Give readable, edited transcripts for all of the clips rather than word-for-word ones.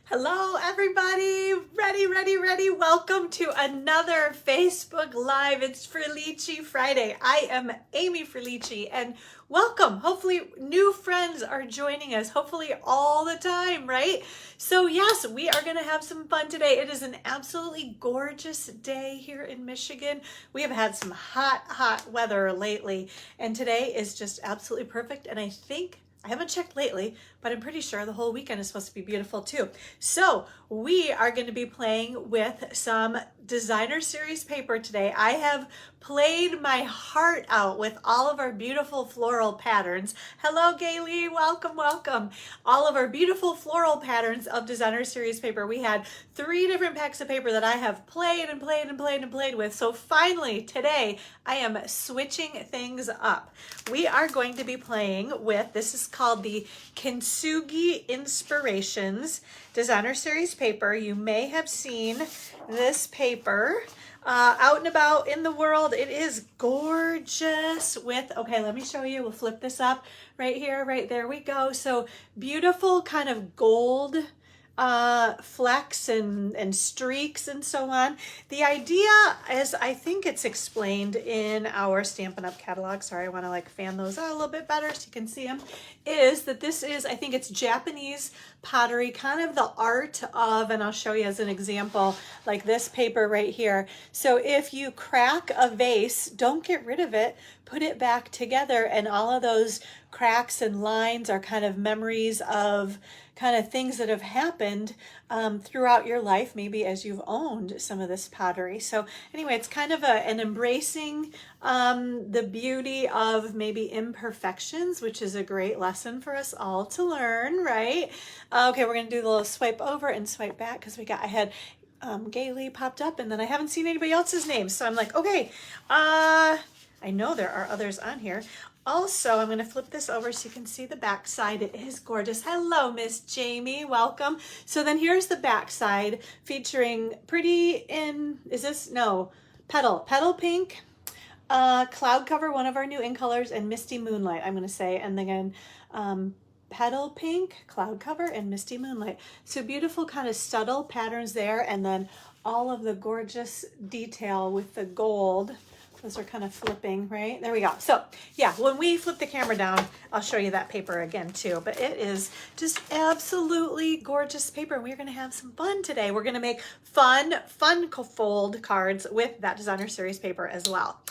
Hello, everybody. Ready. Welcome to another Facebook Live. It's Frillici Friday. I am amyfrillici and welcome. Hopefully new friends are joining us, hopefully all the time, right? So yes, we are going to have some fun today. It is an absolutely gorgeous day here in Michigan. We have had some hot weather lately, and today is just absolutely perfect. And I haven't checked lately, but I'm pretty sure the whole weekend is supposed to be beautiful too. So we are going to be playing with some designer series paper today. I have played my heart out with all of our beautiful floral patterns. Hello, Gayle, welcome. All of our beautiful floral patterns of designer series paper. We had 3 different packs of paper that I have played with. So finally today I am switching things up. We are going to be playing with, this is called the Kintsugi Inspirations designer series paper. You may have seen this paper out and about in the world. It is gorgeous with, okay, let me show you. We'll flip this up right here, right there we go. So beautiful kind of gold flecks and streaks and so on. The idea, as I think it's explained in our Stampin' Up catalog, sorry, I want to like fan those out a little bit better so you can see them, is that this is, I think it's Japanese pottery, kind of the art of, and I'll show you as an example, like this paper right here. So if you crack a vase, don't get rid of it, put it back together, and all of those cracks and lines are kind of memories of kind of things that have happened throughout your life, maybe as you've owned some of this pottery. So anyway, it's kind of an embracing the beauty of maybe imperfections, which is a great lesson for us all to learn, right? Okay, we're gonna do the little swipe over and swipe back because I had Gayle popped up and then I haven't seen anybody else's name. So I'm like, okay, I know there are others on here. Also, I'm going to flip this over so you can see the back side. It is gorgeous. Hello, Miss Jamie. Welcome. So then here's the back side featuring Petal Pink, Cloud Cover, one of our new in colors, and Misty Moonlight, I'm going to say. And then Petal Pink, Cloud Cover, and Misty Moonlight. So beautiful kind of subtle patterns there. And then all of the gorgeous detail with the gold. Those are kind of flipping, right? There we go. So yeah, when we flip the camera down, I'll show you that paper again too, but it is just absolutely gorgeous paper. We're going to have some fun today. We're going to make fun fold cards with that designer series paper as well.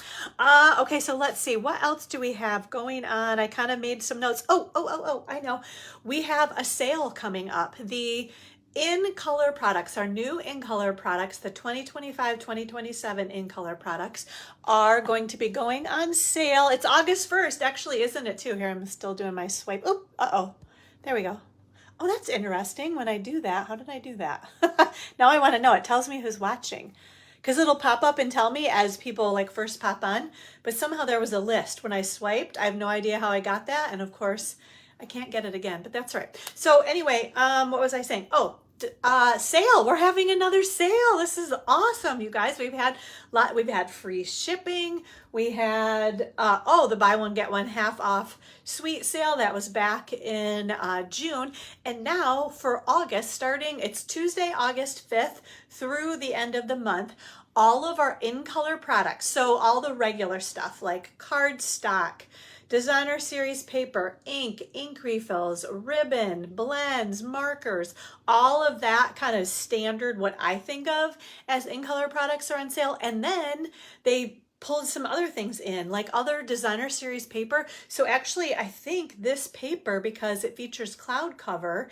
Okay, so let's see. What else do we have going on? I kind of made some notes. Oh, I know. We have a sale coming up. The in color products, our new in color products, the 2025-2027 in color products are going to be going on sale. It's August 1st, actually, isn't it too? Here, I'm still doing my swipe. Oh, there we go. Oh, that's interesting when I do that. How did I do that? Now I want to know. It tells me who's watching because it'll pop up and tell me as people like first pop on, but somehow there was a list when I swiped. I have no idea how I got that. And of course I can't get it again, but that's right. So anyway, what was I saying? Oh, sale. We're having another sale. This is awesome, you guys. We've had free shipping. We had the buy one get one half off sweet sale that was back in June, and now for August, starting it's Tuesday, August 5th through the end of the month, all of our in color products, so all the regular stuff like cardstock, designer series paper, ink refills, ribbon, blends, markers, all of that kind of standard, what I think of as in color products are on sale. And then they pulled some other things in, like other designer series paper. So actually, I think this paper, because it features cloud cover,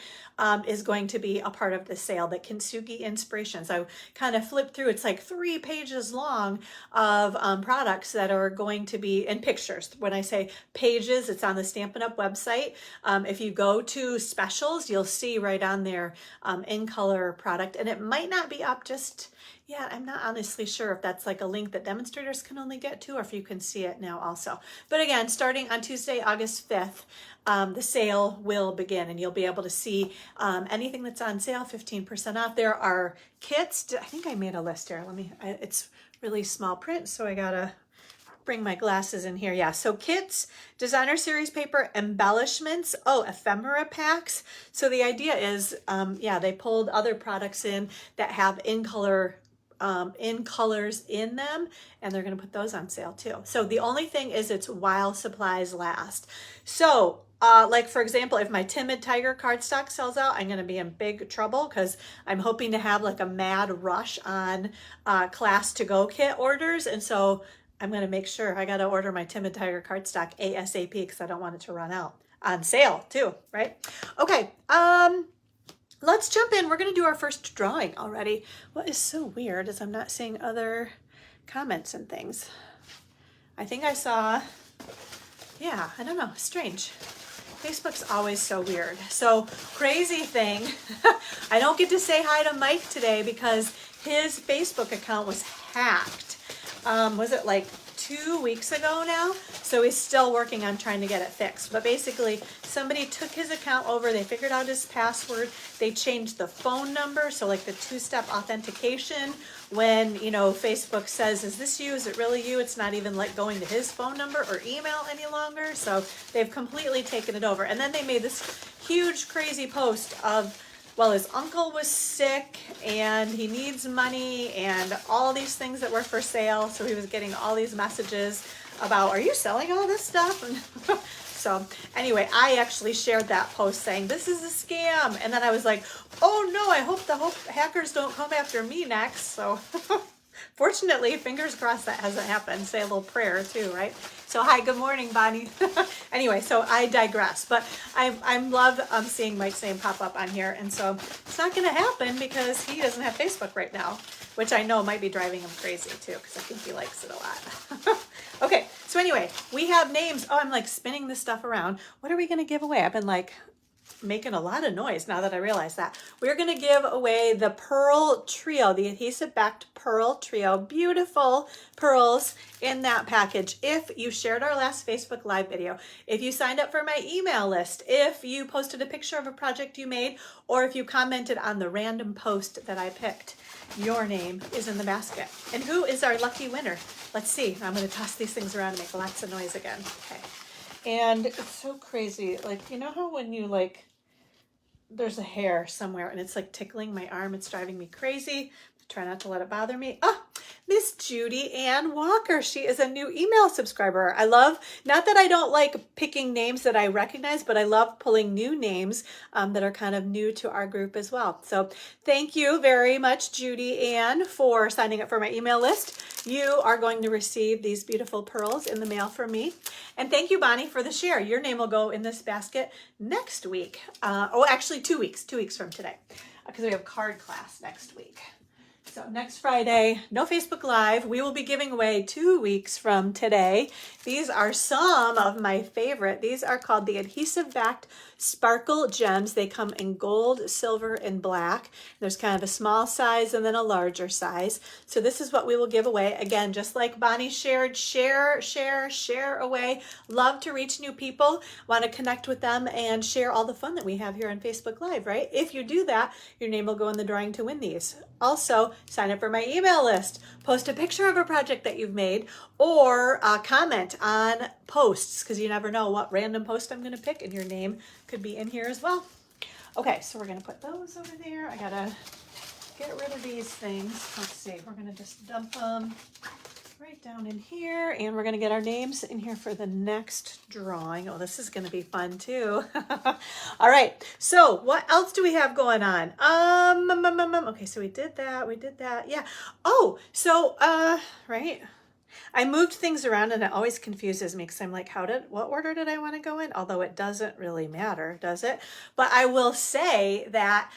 is going to be a part of the sale, the Kintsugi Inspirations. I kind of flipped through, it's like 3 pages long of products that are going to be, in pictures. When I say pages, it's on the Stampin' Up website. If you go to specials, you'll see right on there in color product, and it might not be up just yeah, I'm not honestly sure if that's like a link that demonstrators can only get to or if you can see it now also. But again, starting on Tuesday, August 5th, the sale will begin and you'll be able to see anything that's on sale, 15% off. There are kits. I think I made a list here. It's really small print, so I gotta bring my glasses in here. Yeah, so kits, designer series paper, embellishments, oh, ephemera packs. So the idea is, yeah, they pulled other products in that have in colors in them, and they're going to put those on sale too. So the only thing is it's while supplies last. So like for example, if my Timid Tiger cardstock sells out, I'm going to be in big trouble because I'm hoping to have like a mad rush on class to go kit orders. And so I'm going to make sure I got to order my Timid Tiger cardstock ASAP because I don't want it to run out. On sale too, right? Okay. Let's jump in. We're going to do our first drawing already. What is so weird is I'm not seeing other comments and things. I think I saw, yeah, I don't know, strange. Facebook's always so weird. So crazy thing, I don't get to say hi to Mike today because his Facebook account was hacked. Was it like 2 weeks ago now? So he's still working on trying to get it fixed. But basically, somebody took his account over, they figured out his password, they changed the phone number, so like the two-step authentication, when, you know, Facebook says, is this you? Is it really you? It's not even like going to his phone number or email any longer. So they've completely taken it over. And then they made this huge, crazy post of, well, his uncle was sick and he needs money and all these things that were for sale. So he was getting all these messages about, are you selling all this stuff? And so anyway, I actually shared that post saying, this is a scam. And then I was like, oh no, I hope the hackers don't come after me next. So fortunately, fingers crossed that hasn't happened. Say a little prayer too, right? So hi, good morning, Bonnie. Anyway, so I digress, but I love seeing Mike's name pop up on here. And so it's not going to happen because he doesn't have Facebook right now, which I know might be driving him crazy too, because I think he likes it a lot. Okay, so anyway, we have names. Oh, I'm like spinning this stuff around. What are we going to give away? I've been like making a lot of noise now that I realize that. We're going to give away the Pearl Trio, the adhesive backed Pearl Trio. Beautiful pearls in that package. If you shared our last Facebook Live video, if you signed up for my email list, if you posted a picture of a project you made, or if you commented on the random post that I picked, your name is in the basket. And who is our lucky winner? Let's see. I'm going to toss these things around and make lots of noise again. Okay. And it's so crazy. Like, you know how when you like, there's a hair somewhere and it's like tickling my arm. It's driving me crazy. Try not to let it bother me. Oh, Miss Judy Ann Walker. She is a new email subscriber. I love, not that I don't like picking names that I recognize, but I love pulling new names that are kind of new to our group as well. So thank you very much, Judy Ann, for signing up for my email list. You are going to receive these beautiful pearls in the mail from me. And thank you, Bonnie, for the share. Your name will go in this basket next week. Oh, actually 2 weeks from today, because we have card class next week. So next Friday, no Facebook Live. We will be giving away 2 weeks from today. These are some of my favorite. These are called the Adhesive Backed Sparkle Gems. They come in gold, silver, and black. There's kind of a small size and then a larger size. So this is what we will give away. Again, just like Bonnie shared, share away. Love to reach new people. Want to connect with them and share all the fun that we have here on Facebook Live, right? If you do that, your name will go in the drawing to win these. Also, sign up for my email list. Post a picture of a project that you've made or comment on posts, because you never know what random post I'm going to pick and your name could be in here as well. Okay, so we're going to put those over there. I got to get rid of these things. Let's see. We're going to just dump them right down in here, and we're going to get our names in here for the next drawing. Oh, this is going to be fun too. All right, so what else do we have going on? Okay, so we did that, yeah. Oh, so right, I moved things around and it always confuses me because I'm like, what order did I want to go in? Although it doesn't really matter, does it? But I will say that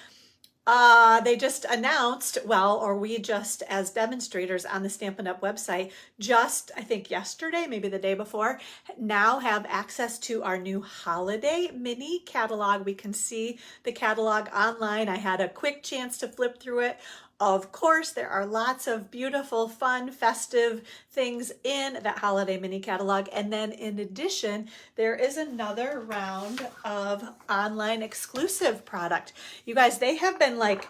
they just announced, we just as demonstrators on the Stampin' Up website, just I think yesterday, maybe the day before, now have access to our new holiday mini catalog. We can see the catalog online. I had a quick chance to flip through it. Of course, there are lots of beautiful, fun, festive things in that holiday mini catalog. And then in addition, there is another round of online exclusive product. You guys, they have been like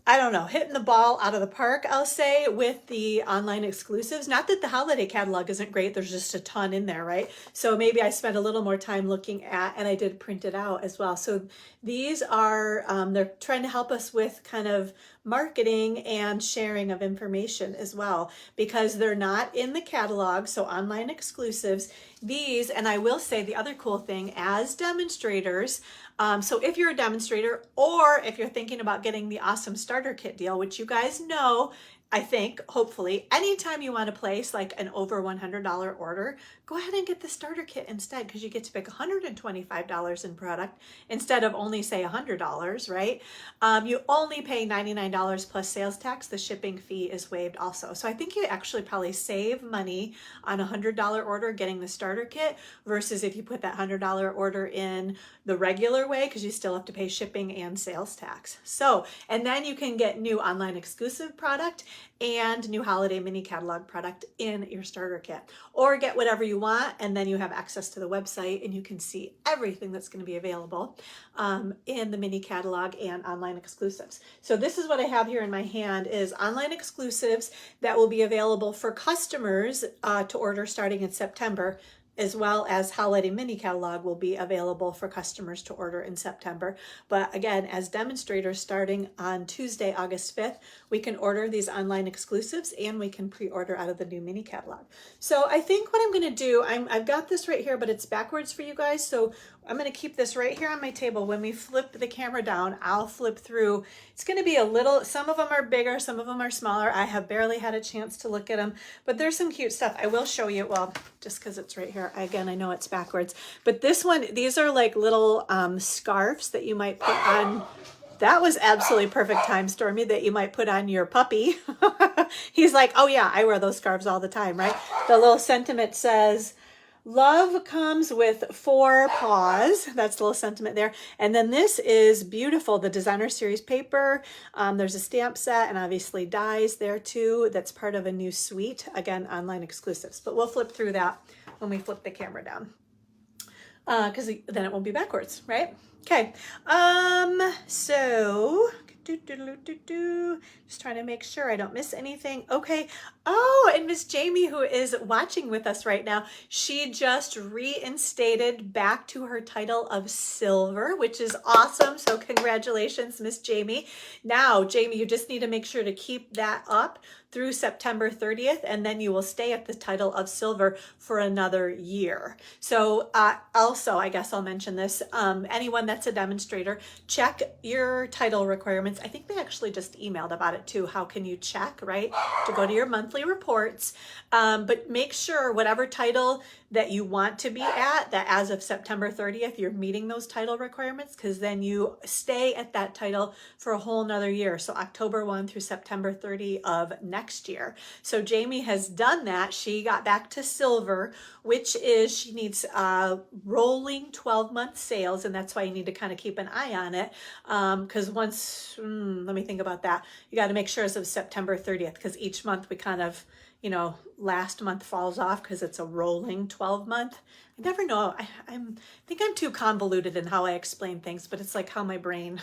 I don't know, hitting the ball out of the park, I'll say, with the online exclusives. Not that the holiday catalog isn't great. There's just a ton in there, right? So maybe I spent a little more time looking at, and I did print it out as well. So these are, they're trying to help us with kind of marketing and sharing of information as well, because they're not in the catalog. So online exclusives, these, and I will say the other cool thing as demonstrators, so if you're a demonstrator or if you're thinking about getting the awesome starter kit deal, which you guys know, I think, hopefully, anytime you want to place like an over $100 order, go ahead and get the starter kit instead, because you get to pick $125 in product instead of only say $100, right? You only pay $99 plus sales tax. The shipping fee is waived also. So I think you actually probably save money on a $100 order getting the starter kit versus if you put that $100 order in the regular way, because you still have to pay shipping and sales tax. So, and then you can get new online exclusive product and new holiday mini catalog product in your starter kit, or get whatever you want, and then you have access to the website and you can see everything that's going to be available in the mini catalog and online exclusives. So this is what I have here in my hand is online exclusives that will be available for customers to order starting in September, as well as holiday mini catalog will be available for customers to order in September. But again, as demonstrators starting on Tuesday, August 5th, we can order these online exclusives and we can pre-order out of the new mini catalog. So I think what I'm going to do, I've got this right here, but it's backwards for you guys. So I'm going to keep this right here on my table. When we flip the camera down, I'll flip through. It's going to be a little, some of them are bigger, some of them are smaller. I have barely had a chance to look at them, but there's some cute stuff. I will show you, well, just because it's right here. Again, I know it's backwards, but this one, these are like little scarves that you might put on. That was absolutely perfect time, Stormy, that you might put on your puppy. He's like, oh yeah, I wear those scarves all the time, right? The little sentiment says, love comes with 4 paws. That's the little sentiment there. And then this is beautiful, the designer series paper. There's a stamp set and obviously dies there too. That's part of a new suite. Again, online exclusives. But we'll flip through that when we flip the camera down. Because then it won't be backwards, right? Okay. So just trying to make sure I don't miss anything. Okay. Oh, and Miss Jamie, who is watching with us right now, she just reinstated back to her title of silver, which is awesome. So congratulations, Miss Jamie. Now, Jamie, you just need to make sure to keep that up through September 30th, and then you will stay at the title of silver for another year. So also, I guess I'll mention this, anyone that's a demonstrator, check your title requirements. I think they actually just emailed about it too. How can you check, right? To go to your monthly reports, but make sure whatever title that you want to be at, that as of September 30th, you're meeting those title requirements, because then you stay at that title for a whole nother year. So October 1 through September 30 of next year. So Jamie has done that. She got back to silver, which is she needs rolling 12-month sales. And that's why you need to kind of keep an eye on it. Because once, let me think about that. You got to make sure as of September 30th, because each month we kind of, you know, last month falls off because it's a rolling 12-month. I never know. I think I'm too convoluted in how I explain things, but it's like how my brain,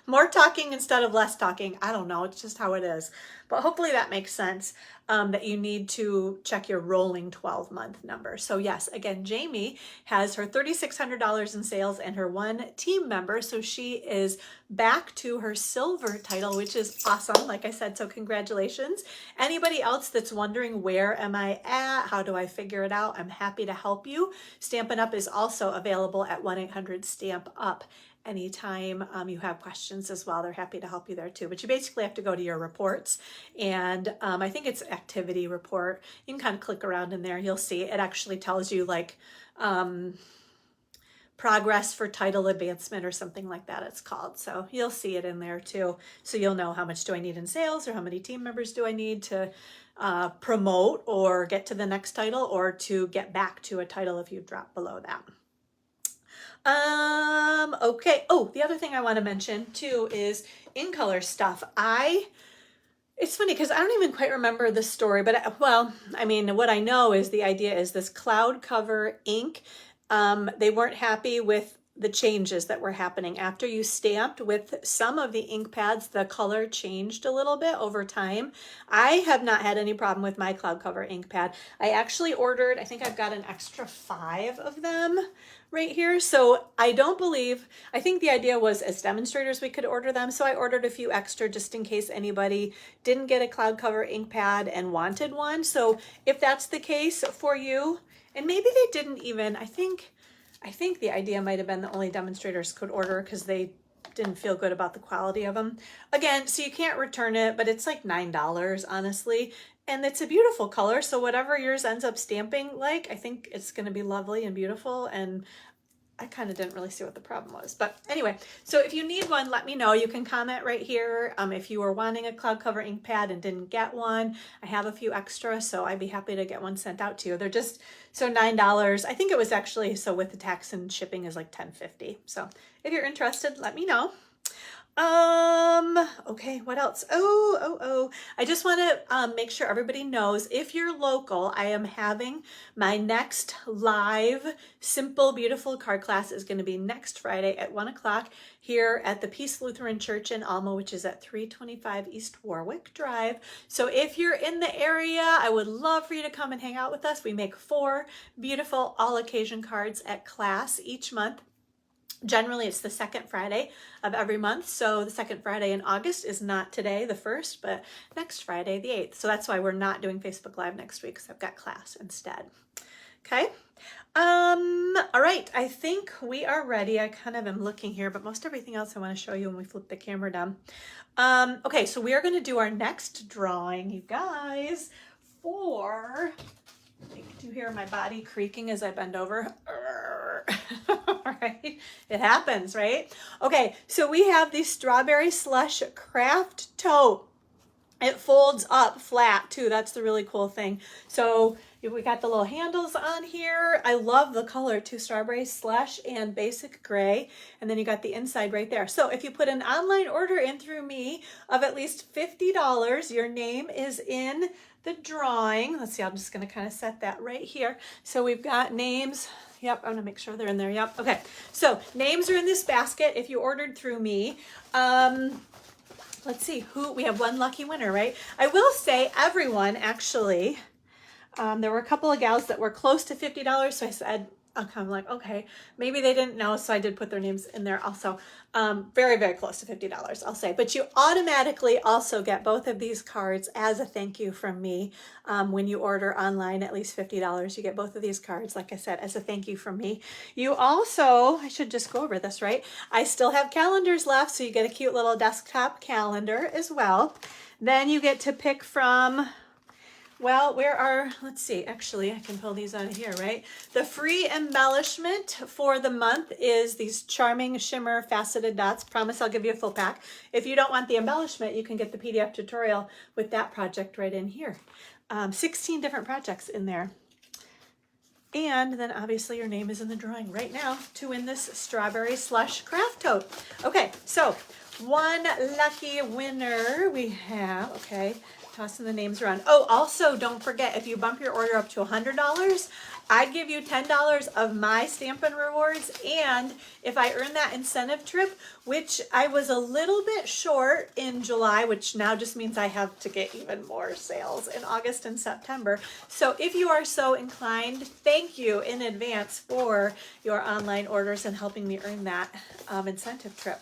more talking instead of less talking. I don't know. It's just how it is. But hopefully that makes sense, that you need to check your rolling 12-month number. So yes, again, Jamie has her $3,600 in sales and her 1 team member. So she is back to her silver title, which is awesome. Like I said, so congratulations. Anybody else that's wondering, where am I at? How do I figure it out? I'm happy to help you. Stampin' Up is also available at 1-800-STAMP-UP. Anytime you have questions as well, they're happy to help you there too. But you basically have to go to your reports, and I think it's activity report. You can kind of click around in there. You'll see it actually tells you like progress for title advancement or something like that it's called. So you'll see it in there too. So you'll know how much do I need in sales, or how many team members do I need to promote or get to the next title, or to get back to a title if you drop below that. Okay. Oh, the other thing I want to mention too is in color stuff. It's funny because I don't even quite remember the story, but well, I mean, what I know is the idea is this cloud cover ink. They weren't happy with the changes that were happening. After you stamped with some of the ink pads, the color changed a little bit over time. I have not had any problem with my cloud cover ink pad. I actually ordered, I think I've got an extra 5 of them right here. So I think the idea was as demonstrators we could order them. So I ordered a few extra just in case anybody didn't get a cloud cover ink pad and wanted one. So if that's the case for you, and maybe they didn't even, I think the idea might have been that only demonstrators could order because they didn't feel good about the quality of them. Again, so you can't return it, but it's like $9, honestly. And it's a beautiful color. So whatever yours ends up stamping like, I think it's going to be lovely and beautiful. And I kind of didn't really see what the problem was. But anyway, so if you need one, let me know. You can comment right here. If you were wanting a cloud cover ink pad and didn't get one, I have a few extra, so I'd be happy to get one sent out to you. They're just, so $9. I think it was actually, so with the tax and shipping is like $10.50. So if you're interested, let me know. Okay, what else? I just want to make sure everybody knows, if you're local, I am having my next live simple beautiful card class is going to be next Friday at 1 o'clock here at the Peace Lutheran Church in Alma, which is at 325 East Warwick Drive. So if you're in the area, I would love for you to come and hang out with us. We make 4 beautiful all occasion cards at class each month. Generally, it's the second Friday of every month. So the second Friday in August is not today, the 1st, but next Friday, the 8th. So that's why we're not doing Facebook Live next week, because I've got class instead. Okay. All right. I think we are ready. I kind of am looking here, but most everything else I want to show you when we flip the camera down. Okay. So we are going to do our next drawing, you guys, for, do you hear my body creaking as I bend over? Right? It happens, right? Okay, so we have the Strawberry Slush Craft Tote. It folds up flat too. That's the really cool thing. So we got the little handles on here. I love the color too, strawberry slush and basic gray. And then you got the inside right there. So if you put an online order in through me of at least $50, your name is in the drawing. Let's see, I'm just going to kind of set that right here. So we've got names. Yep, I'm gonna make sure they're in there. Yep. Okay. So names are in this basket if you ordered through me. Let's see who we have. One lucky winner, right? I will say everyone actually. There were a couple of gals that were close to $50, so I said, I'm kind of like, okay, maybe they didn't know, so I did put their names in there also. Very, very close to $50, I'll say. But you automatically also get both of these cards as a thank you from me. When you order online at least $50, you get both of these cards, like I said, as a thank you from me. You also, I should just go over this, right? I still have calendars left, so you get a cute little desktop calendar as well. Then you get to pick from... Well, let's see, actually, I can pull these out of here, right? The free embellishment for the month is these charming shimmer faceted dots. Promise I'll give you a full pack. If you don't want the embellishment, you can get the PDF tutorial with that project right in here. 16 different projects in there. And then obviously your name is in the drawing right now to win this Strawberry Slush Craft Tote. Okay, so one lucky winner we have, okay. Tossing the names around. Oh, also don't forget, if you bump your order up to $100, I'd give you $10 of my Stampin' Rewards. And if I earn that incentive trip, which I was a little bit short in July, which now just means I have to get even more sales in August and September. So if you are so inclined, thank you in advance for your online orders and helping me earn that incentive trip.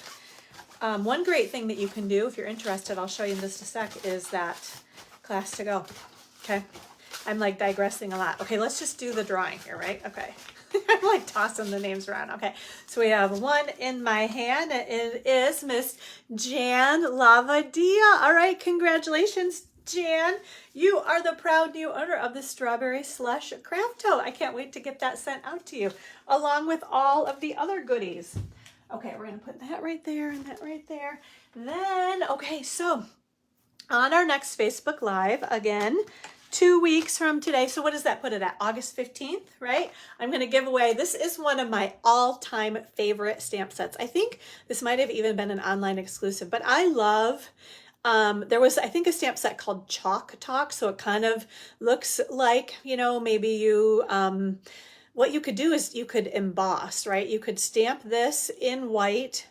One great thing that you can do if you're interested, I'll show you in just a sec, is that class to go. Okay. I'm like digressing a lot. Okay, let's just do the drawing here, right? Okay. I'm like tossing the names around. Okay. So we have one in my hand. It is Miss Jan Lavadia. All right. Congratulations, Jan. You are the proud new owner of the Strawberry Slush Craft Tote. I can't wait to get that sent out to you along with all of the other goodies. Okay, we're going to put that right there and that right there. Then, okay, so on our next Facebook Live, again, 2 weeks from today. So what does that put it at? August 15th, right? I'm going to give away, this is one of my all-time favorite stamp sets. I think this might have even been an online exclusive, but I love, there was, I think, a stamp set called Chalk Talk. So it kind of looks like, you know, maybe you, what you could do is you could emboss, right? You could stamp this in white,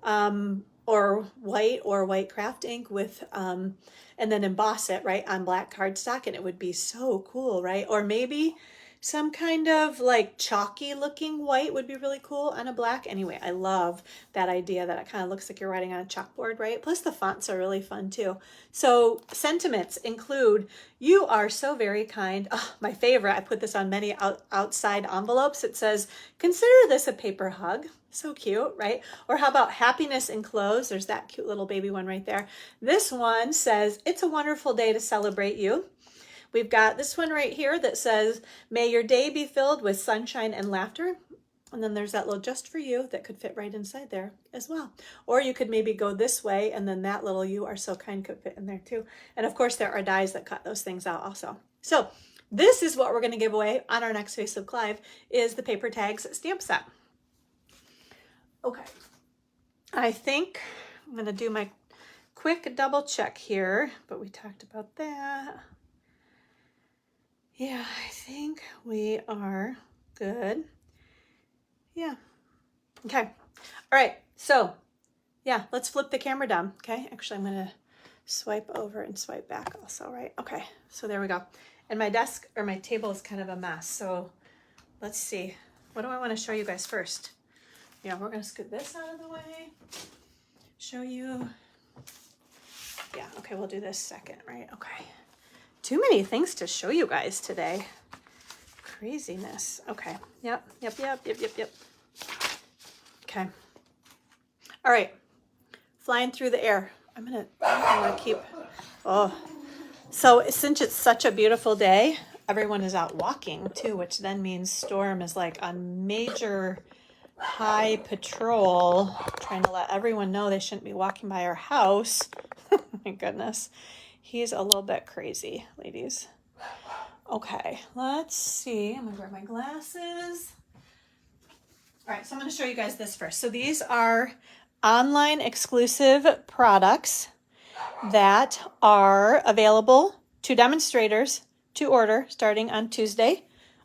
or white craft ink with, and then emboss it, right, on black cardstock, and it would be so cool, right? Or maybe some kind of like chalky looking white would be really cool on a black. Anyway, I love that idea that it kind of looks like you're writing on a chalkboard, right? Plus the fonts are really fun too. So sentiments include, you are so very kind. Oh, my favorite, I put this on many outside envelopes. It says, consider this a paper hug. So cute, right? Or how about happiness enclosed? There's that cute little baby one right there. This one says, it's a wonderful day to celebrate you. We've got this one right here that says, may your day be filled with sunshine and laughter. And then there's that little just for you that could fit right inside there as well. Or you could maybe go this way, and then that little you are so kind could fit in there too. And of course there are dies that cut those things out also. So this is what we're going to give away on our next Facebook Live, is the paper tags stamp set. Okay, I think I'm going to do my quick double check here, but we talked about that. Yeah, I think we are good. Yeah. Okay. All right. So yeah, let's flip the camera down. Okay. Actually, I'm going to swipe over and swipe back also, right? Okay. So there we go. And my desk or my table is kind of a mess. So let's see. What do I want to show you guys first? Yeah, we're going to scoot this out of the way. Show you. Yeah. Okay. We'll do this second, right? Okay. Too many things to show you guys today. Craziness. Okay. Yep. Okay. All right. Flying through the air. I'm going to keep, oh. So since it's such a beautiful day, everyone is out walking too, which then means Storm is like on major high patrol, trying to let everyone know they shouldn't be walking by our house. My goodness. He's a little bit crazy, ladies. Okay, let's see. I'm gonna grab my glasses. All right, so I'm gonna show you guys this first. So these are online exclusive products that are available to demonstrators to order starting on Tuesday,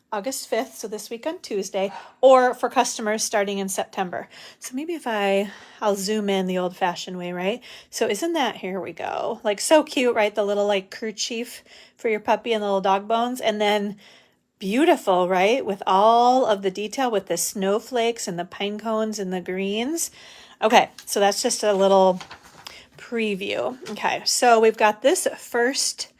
August 5th, so this week on Tuesday, or for customers starting in September. So maybe if I'll zoom in the old-fashioned way, right? So isn't that, here we go, like so cute, right? The little like kerchief for your puppy and the little dog bones, and then beautiful, right? With all of the detail with the snowflakes and the pine cones and the greens. Okay, so that's just a little preview. Okay, so we've got this first,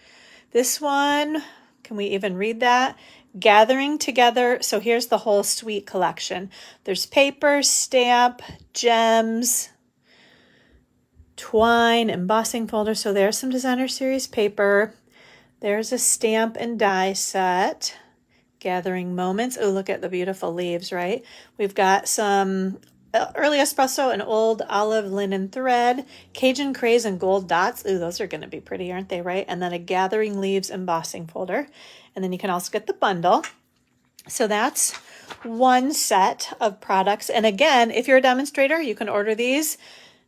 this one, can we even read that? Gathering Together. So here's the whole suite collection. There's paper, stamp, gems, twine, embossing folder. So there's some designer series paper. There's a stamp and die set. Gathering Moments. Oh, look at the beautiful leaves, right? We've got some early espresso and old olive linen thread, Cajun craze and gold dots. Ooh, those are going to be pretty, aren't they, right? And then a Gathering Leaves embossing folder. And then you can also get the bundle. So that's one set of products. And again, if you're a demonstrator, you can order these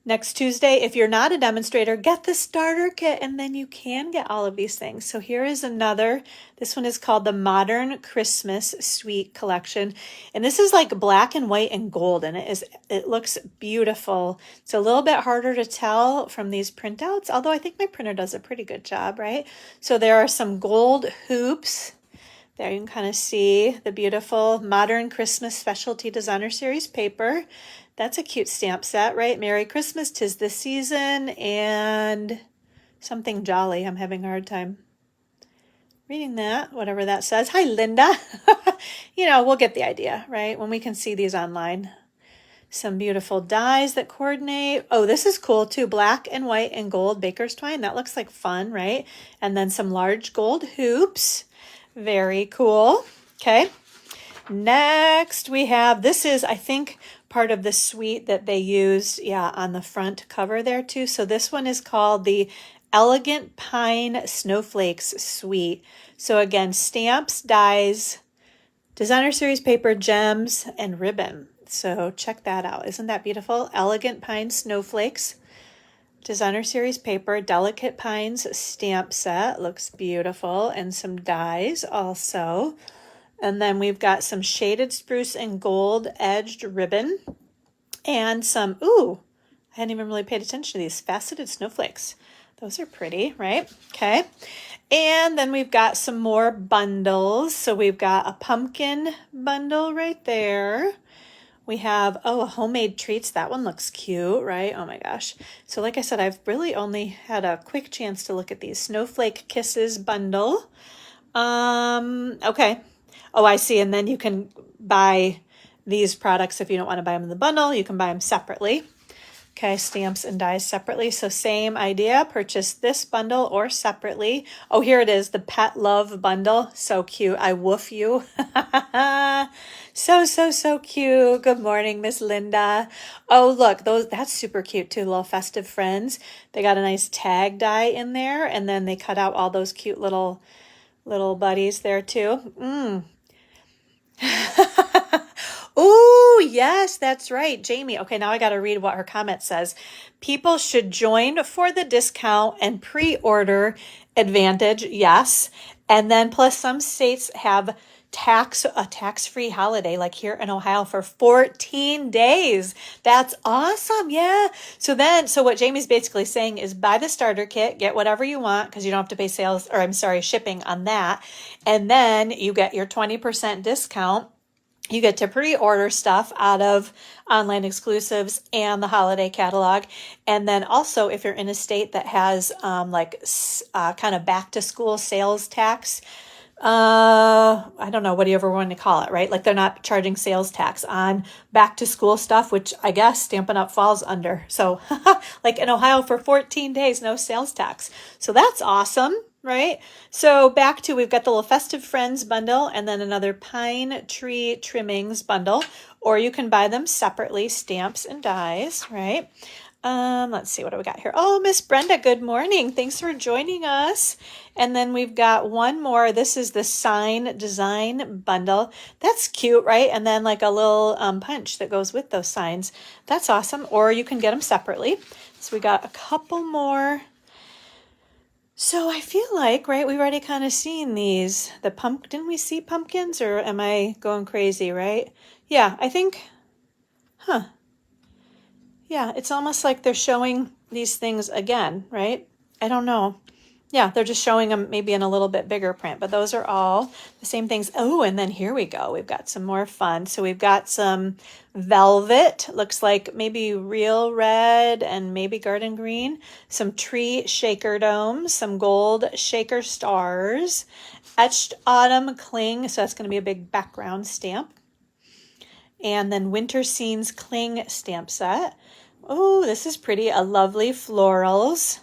next Tuesday. If you're not a demonstrator, get the starter kit, and then you can get all of these things. So here is another. This one is called the Modern Christmas Suite Collection. And this is like black and white and gold, and it looks beautiful. It's a little bit harder to tell from these printouts, although I think my printer does a pretty good job, right? So there are some gold hoops. There you can kind of see the beautiful Modern Christmas Specialty Designer Series paper. That's a cute stamp set, right? Merry Christmas, 'tis the season, and something jolly. I'm having a hard time reading that, whatever that says. Hi, Linda. You know, we'll get the idea, right? When we can see these online. Some beautiful dies that coordinate. Oh, this is cool too. Black and white and gold baker's twine. That looks like fun, right? And then some large gold hoops. Very cool. Okay. Next we have, this is, I think, part of the suite that they used, yeah, on the front cover there too. So this one is called the Elegant Pine Snowflakes Suite. So again, stamps, dies, designer series paper, gems, and ribbon. So check that out. Isn't that beautiful? Elegant Pine Snowflakes, designer series paper, Delicate Pines stamp set. Looks beautiful. And some dies also. And then we've got some shaded spruce and gold edged ribbon and some, ooh, I hadn't even really paid attention to these faceted snowflakes. Those are pretty, right? Okay. And then we've got some more bundles. So we've got a pumpkin bundle right there. We have, oh, homemade treats. That one looks cute, right? Oh my gosh. So like I said, I've really only had a quick chance to look at these. Snowflake Kisses bundle. Okay. Oh, I see. And then you can buy these products if you don't want to buy them in the bundle. You can buy them separately. Okay, stamps and dies separately. So same idea, purchase this bundle or separately. Oh, here it is, the Pet Love bundle. So cute, I woof you. So cute. Good morning, Miss Linda. Oh, look, that's super cute too, little festive friends. They got a nice tag die in there, and then they cut out all those cute little buddies there too. Oh, yes, that's right. Jamie. Okay, now I got to read what her comment says. People should join for the discount and pre-order advantage. Yes. And then plus some states have a tax-free holiday, like here in Ohio for 14 days. That's awesome. Yeah. So what Jamie's basically saying is buy the starter kit, get whatever you want because you don't have to pay shipping on that. And then you get your 20% discount. You get to pre-order stuff out of online exclusives and the holiday catalog. And then also if you're in a state that has kind of back to school sales tax, I don't know, what do you ever want to call it, right? Like they're not charging sales tax on back to school stuff, which I guess Stampin' Up falls under. So like in Ohio for 14 days, no sales tax. So that's awesome. Right? So we've got the little Festive Friends bundle and then another pine tree trimmings bundle, or you can buy them separately, stamps and dies, right? Let's see, what do we got here? Oh, Miss Brenda, good morning. Thanks for joining us. And then we've got one more. This is the sign design bundle. That's cute, right? And then like a little punch that goes with those signs. That's awesome. Or you can get them separately. So we got a couple more. So I feel like, right, we've already kind of seen these. Didn't we see pumpkins, or am I going crazy, right? Yeah, I think, yeah, it's almost like they're showing these things again, right? I don't know. Yeah, they're just showing them maybe in a little bit bigger print, but those are all the same things. Oh, and then here we go. We've got some more fun. So we've got some velvet, looks like maybe real red and maybe garden green, some tree shaker domes, some gold shaker stars, etched autumn cling. So that's going to be a big background stamp. And then winter scenes cling stamp set. Oh, this is pretty. A lovely florals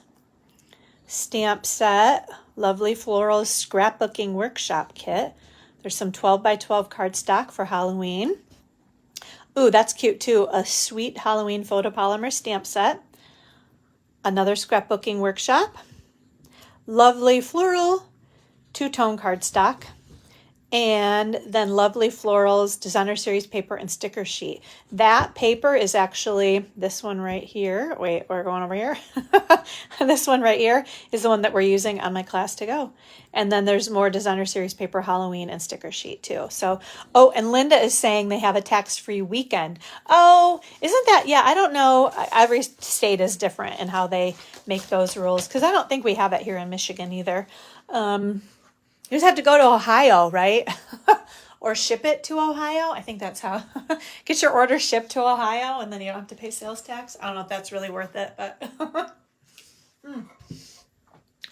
stamp set, lovely florals scrapbooking workshop kit. There's some 12 by 12 cardstock for Halloween. Ooh, that's cute too. A sweet Halloween photopolymer stamp set. Another scrapbooking workshop. Lovely floral two-tone cardstock. And then lovely florals, designer series paper and sticker sheet. That paper is actually this one right here. Wait, we're going over here. This one right here is the one that we're using on my class to go. And then there's more designer series paper, Halloween and sticker sheet too. So, oh, and Linda is saying they have a tax-free weekend. Oh, isn't that, yeah, I don't know. Every state is different in how they make those rules because I don't think we have it here in Michigan either. You just have to go to Ohio, right? Or ship it to Ohio. I think that's how. Get your order shipped to Ohio, and then you don't have to pay sales tax. I don't know if that's really worth it, but.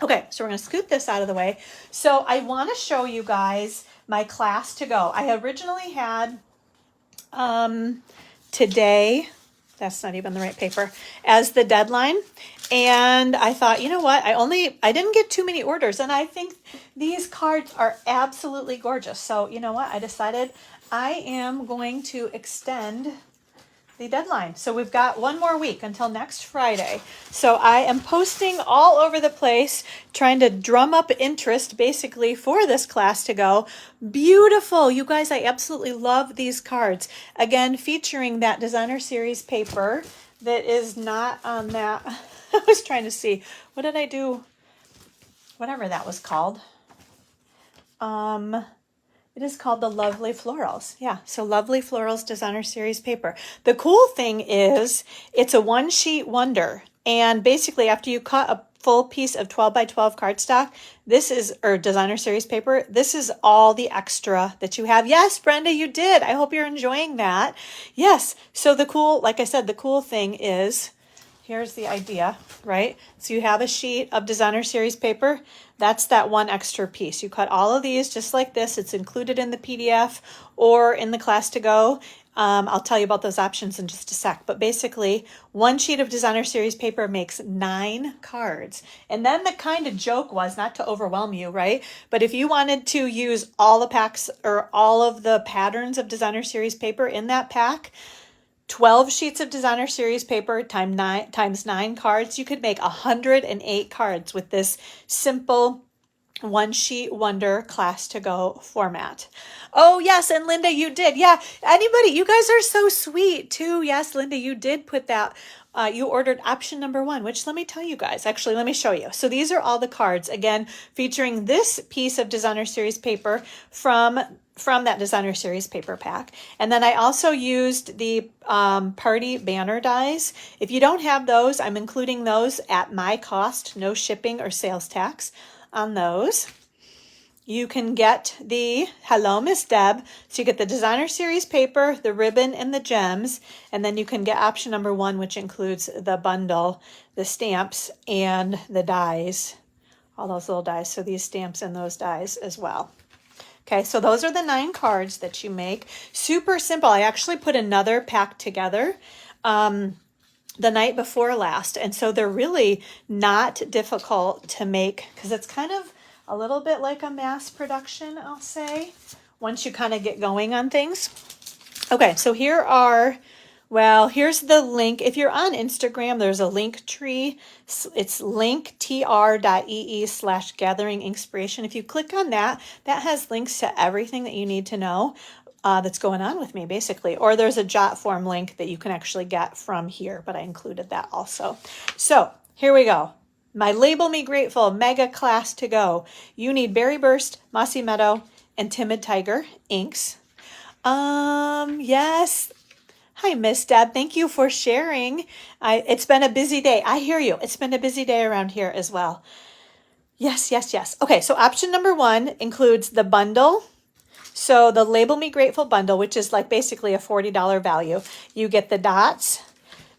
Okay, so we're going to scoot this out of the way. So I want to show you guys my class to go. I originally had today, that's not even the right paper, as the deadline. And I thought, you know what? I didn't get too many orders, and I think these cards are absolutely gorgeous. So you know what? I decided I am going to extend the deadline. So we've got one more week until next Friday. So I am posting all over the place, trying to drum up interest basically for this class to go. Beautiful. You guys, I absolutely love these cards. Again, featuring that designer series paper that is not on that. I was trying to see, what did I do? Whatever that was called. It is called the Lovely Florals. Yeah, so Lovely Florals Designer Series paper. The cool thing is it's a one sheet wonder. And basically after you cut a full piece of 12 by 12 cardstock, this is, or designer series paper, this is all the extra that you have. Yes, Brenda, you did. I hope you're enjoying that. Yes, so the cool, like I said, the cool thing is, here's the idea, right? So you have a sheet of designer series paper. That's that one extra piece. You cut all of these just like this. It's included in the PDF or in the class to go. I'll tell you about those options in just a sec. But basically, one sheet of designer series paper makes 9 cards. And then the kind of joke was, not to overwhelm you, right? But if you wanted to use all the packs or all of the patterns of designer series paper in that pack, 12 sheets of designer series paper times 9 cards, you could make 108 cards with this simple one sheet wonder class to go format. Oh yes, and Linda, you did. Yeah, anybody, you guys are so sweet too. Yes, Linda, you did put that. You ordered option number 1, which let me tell you guys, actually, let me show you. So these are all the cards, again, featuring this piece of designer series paper from that designer series paper pack. And then I also used the party banner dies. If you don't have those, I'm including those at my cost, no shipping or sales tax on those. You can get the Hello Miss Deb. So you get the designer series paper, the ribbon, and the gems. And then you can get option number 1, which includes the bundle, the stamps, and the dies. All those little dies. So these stamps and those dies as well. Okay, so those are the 9 cards that you make. Super simple. I actually put another pack together the night before last. And so they're really not difficult to make because it's kind of a little bit like a mass production, I'll say, once you kind of get going on things. Okay, so here are, well, here's the link. If you're on Instagram, there's a link tree. It's linktr.ee/gatheringinkspiration. If you click on that, that has links to everything that you need to know that's going on with me, basically. Or there's a jot form link that you can actually get from here, but I included that also. So here we go. My Label Me Grateful mega class to go. You need Berry Burst, Mossy Meadow, and Timid Tiger inks. Yes. Hi, Miss Deb. Thank you for sharing. It's been a busy day. I hear you. It's been a busy day around here as well. Yes, yes, yes. Okay, so option number 1 includes the bundle. So the Label Me Grateful bundle, which is like basically a $40 value. You get the dots.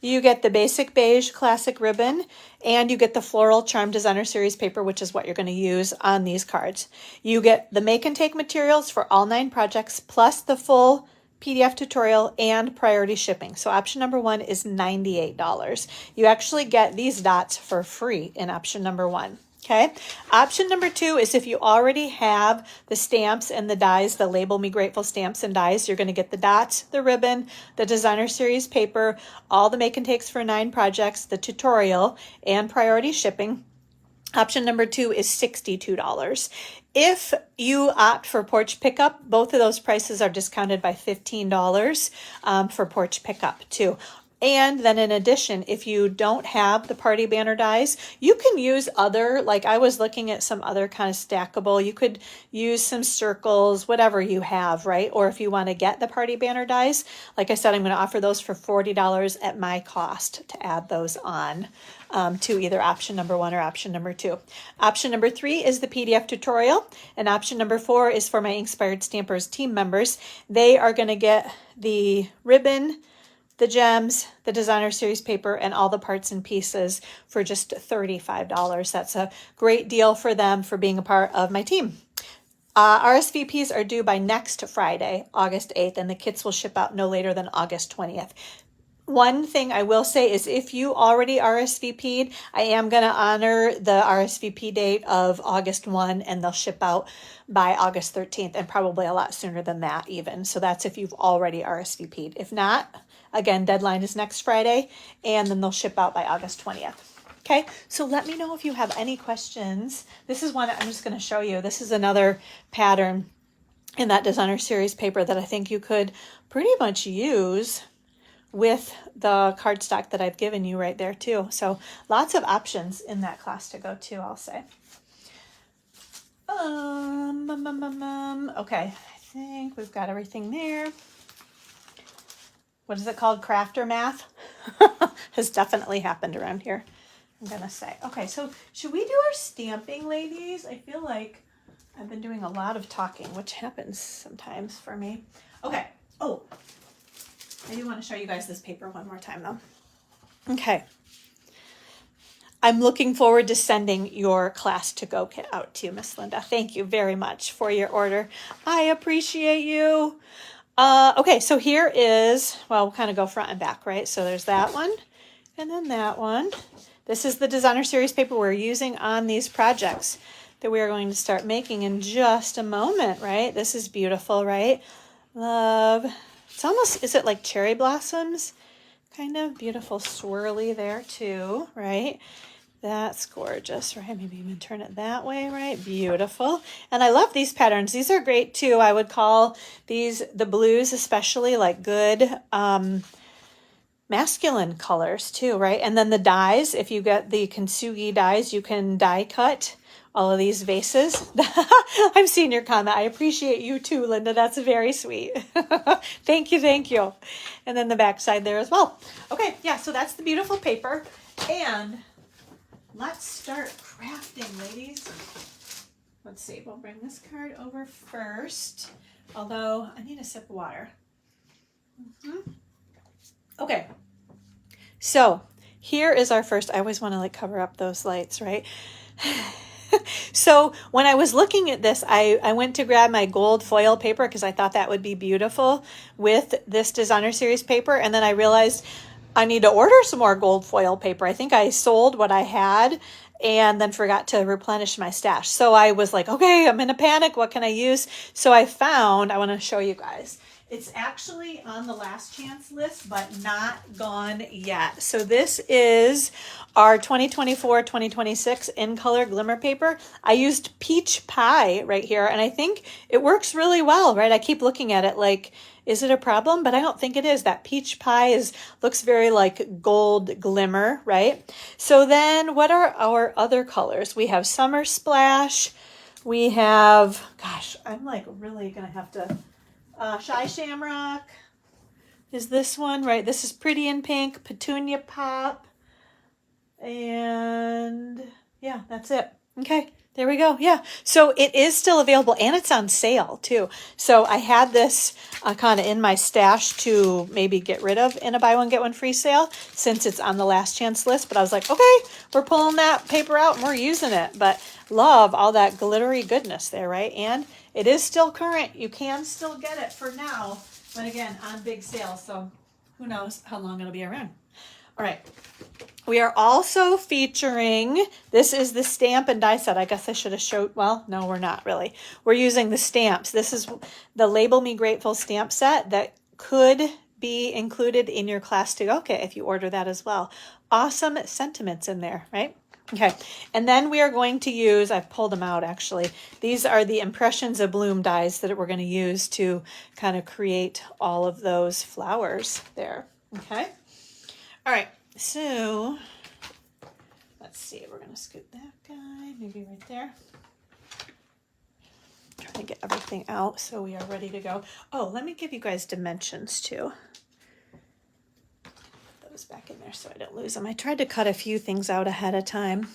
You get the basic beige classic ribbon, and you get the floral charm designer series paper, which is what you're going to use on these cards. You get the make and take materials for all 9 projects, plus the full PDF tutorial and priority shipping. So option number 1 is $98. You actually get these dots for free in option number 1. Okay. Option number 2 is if you already have the stamps and the dies, the Label Me Grateful stamps and dies, you're going to get the dots, the ribbon, the designer series paper, all the make and takes for 9 projects, the tutorial, and priority shipping. Option number 2 is $62. If you opt for porch pickup, both of those prices are discounted by $15 for porch pickup too. And then in addition, if you don't have the party banner dies, you can use other, like I was looking at some other kind of stackable, you could use some circles, whatever you have, right? Or if you want to get the party banner dies, like I said, I'm going to offer those for $40 at my cost to add those on to either option number 1 or option number 2. Option number 3 is the PDF tutorial, and option number 4 is for my Inspired Stampers team members. They are going to get the ribbon, the gems, the designer series paper, and all the parts and pieces for just $35. That's a great deal for them for being a part of my team. RSVPs are due by next Friday, August 8th, and the kits will ship out no later than August 20th. One thing I will say is if you already RSVP'd, I am going to honor the RSVP date of August 1, and they'll ship out by August 13th, and probably a lot sooner than that even. So that's if you've already RSVP'd. If not, again, deadline is next Friday, and then they'll ship out by August 20th. Okay, so let me know if you have any questions. This is one I'm just going to show you. This is another pattern in that designer series paper that I think you could pretty much use with the cardstock that I've given you right there too. So lots of options in that class to go to, I'll say. Okay, I think we've got everything there. What is it called? Crafter math has definitely happened around here, I'm gonna say. Okay, so should we do our stamping, ladies? I feel like I've been doing a lot of talking, which happens sometimes for me. Okay. Oh, I do want to show you guys this paper one more time though. Okay. I'm looking forward to sending your class to go kit out to you, Miss Linda. Thank you very much for your order. I appreciate you. Okay, so here is, well, we'll kind of go front and back, right? So there's that one and then that one. This is the designer series paper we're using on these projects that we are going to start making in just a moment, right? This is beautiful, right? Love. It's almost, is it like cherry blossoms? Kind of beautiful swirly there too, right? That's gorgeous, right? Maybe even turn it that way, right? Beautiful. And I love these patterns. These are great too. I would call these, the blues especially, like good masculine colors too, right? And then the dies, if you get the Kintsugi dies, you can die cut all of these vases. I'm seeing your comment. I appreciate you too, Linda. That's very sweet. Thank you, thank you. And then the back side there as well. Okay, yeah, so that's the beautiful paper. And let's start crafting, ladies. Let's see, we'll bring this card over first. Although, I need a sip of water. Okay, so here is our first, I always want to like cover up those lights, right? So when I was looking at this, I went to grab my gold foil paper because I thought that would be beautiful with this designer series paper. And then I realized I need to order some more gold foil paper. I think I sold what I had and then forgot to replenish my stash. So I was like, okay, I'm in a panic. What can I use? So I found, I want to show you guys. It's actually on the last chance list, but not gone yet. So this is our 2024-2026 in color glimmer paper. I used peach pie right here, and I think it works really well, right? I keep looking at it like, is it a problem? But I don't think it is. That peach pie looks very like gold glimmer, right? So then what are our other colors? We have Summer Splash. We have, gosh, I'm like really gonna have to, Shy Shamrock is this one, right? This is Pretty in Pink, Petunia Pop, and yeah, that's it. Okay, there we go. Yeah, so it is still available and it's on sale too. So I had this kind of in my stash to maybe get rid of in a buy one, get one free sale since it's on the last chance list. But I was like, okay, we're pulling that paper out and we're using it. But love all that glittery goodness there, right? And it is still current. You can still get it for now, but again, on big sale. So who knows how long it'll be around. All right. We are also featuring, this is the stamp and die set. I guess I should have showed, well, no, we're not really. We're using the stamps. This is the Label Me Grateful stamp set that could be included in your class to go kit if you order that as well. Awesome sentiments in there, right? Okay, and then we are going to use, I've pulled them out actually. These are the Impressions of Bloom dies that we're going to use to kind of create all of those flowers there. Okay, all right, so let's see, we're going to scoot that guy, maybe right there. Trying to get everything out so we are ready to go. Oh, let me give you guys dimensions too. Back in there so I don't lose them. I tried to cut a few things out ahead of time.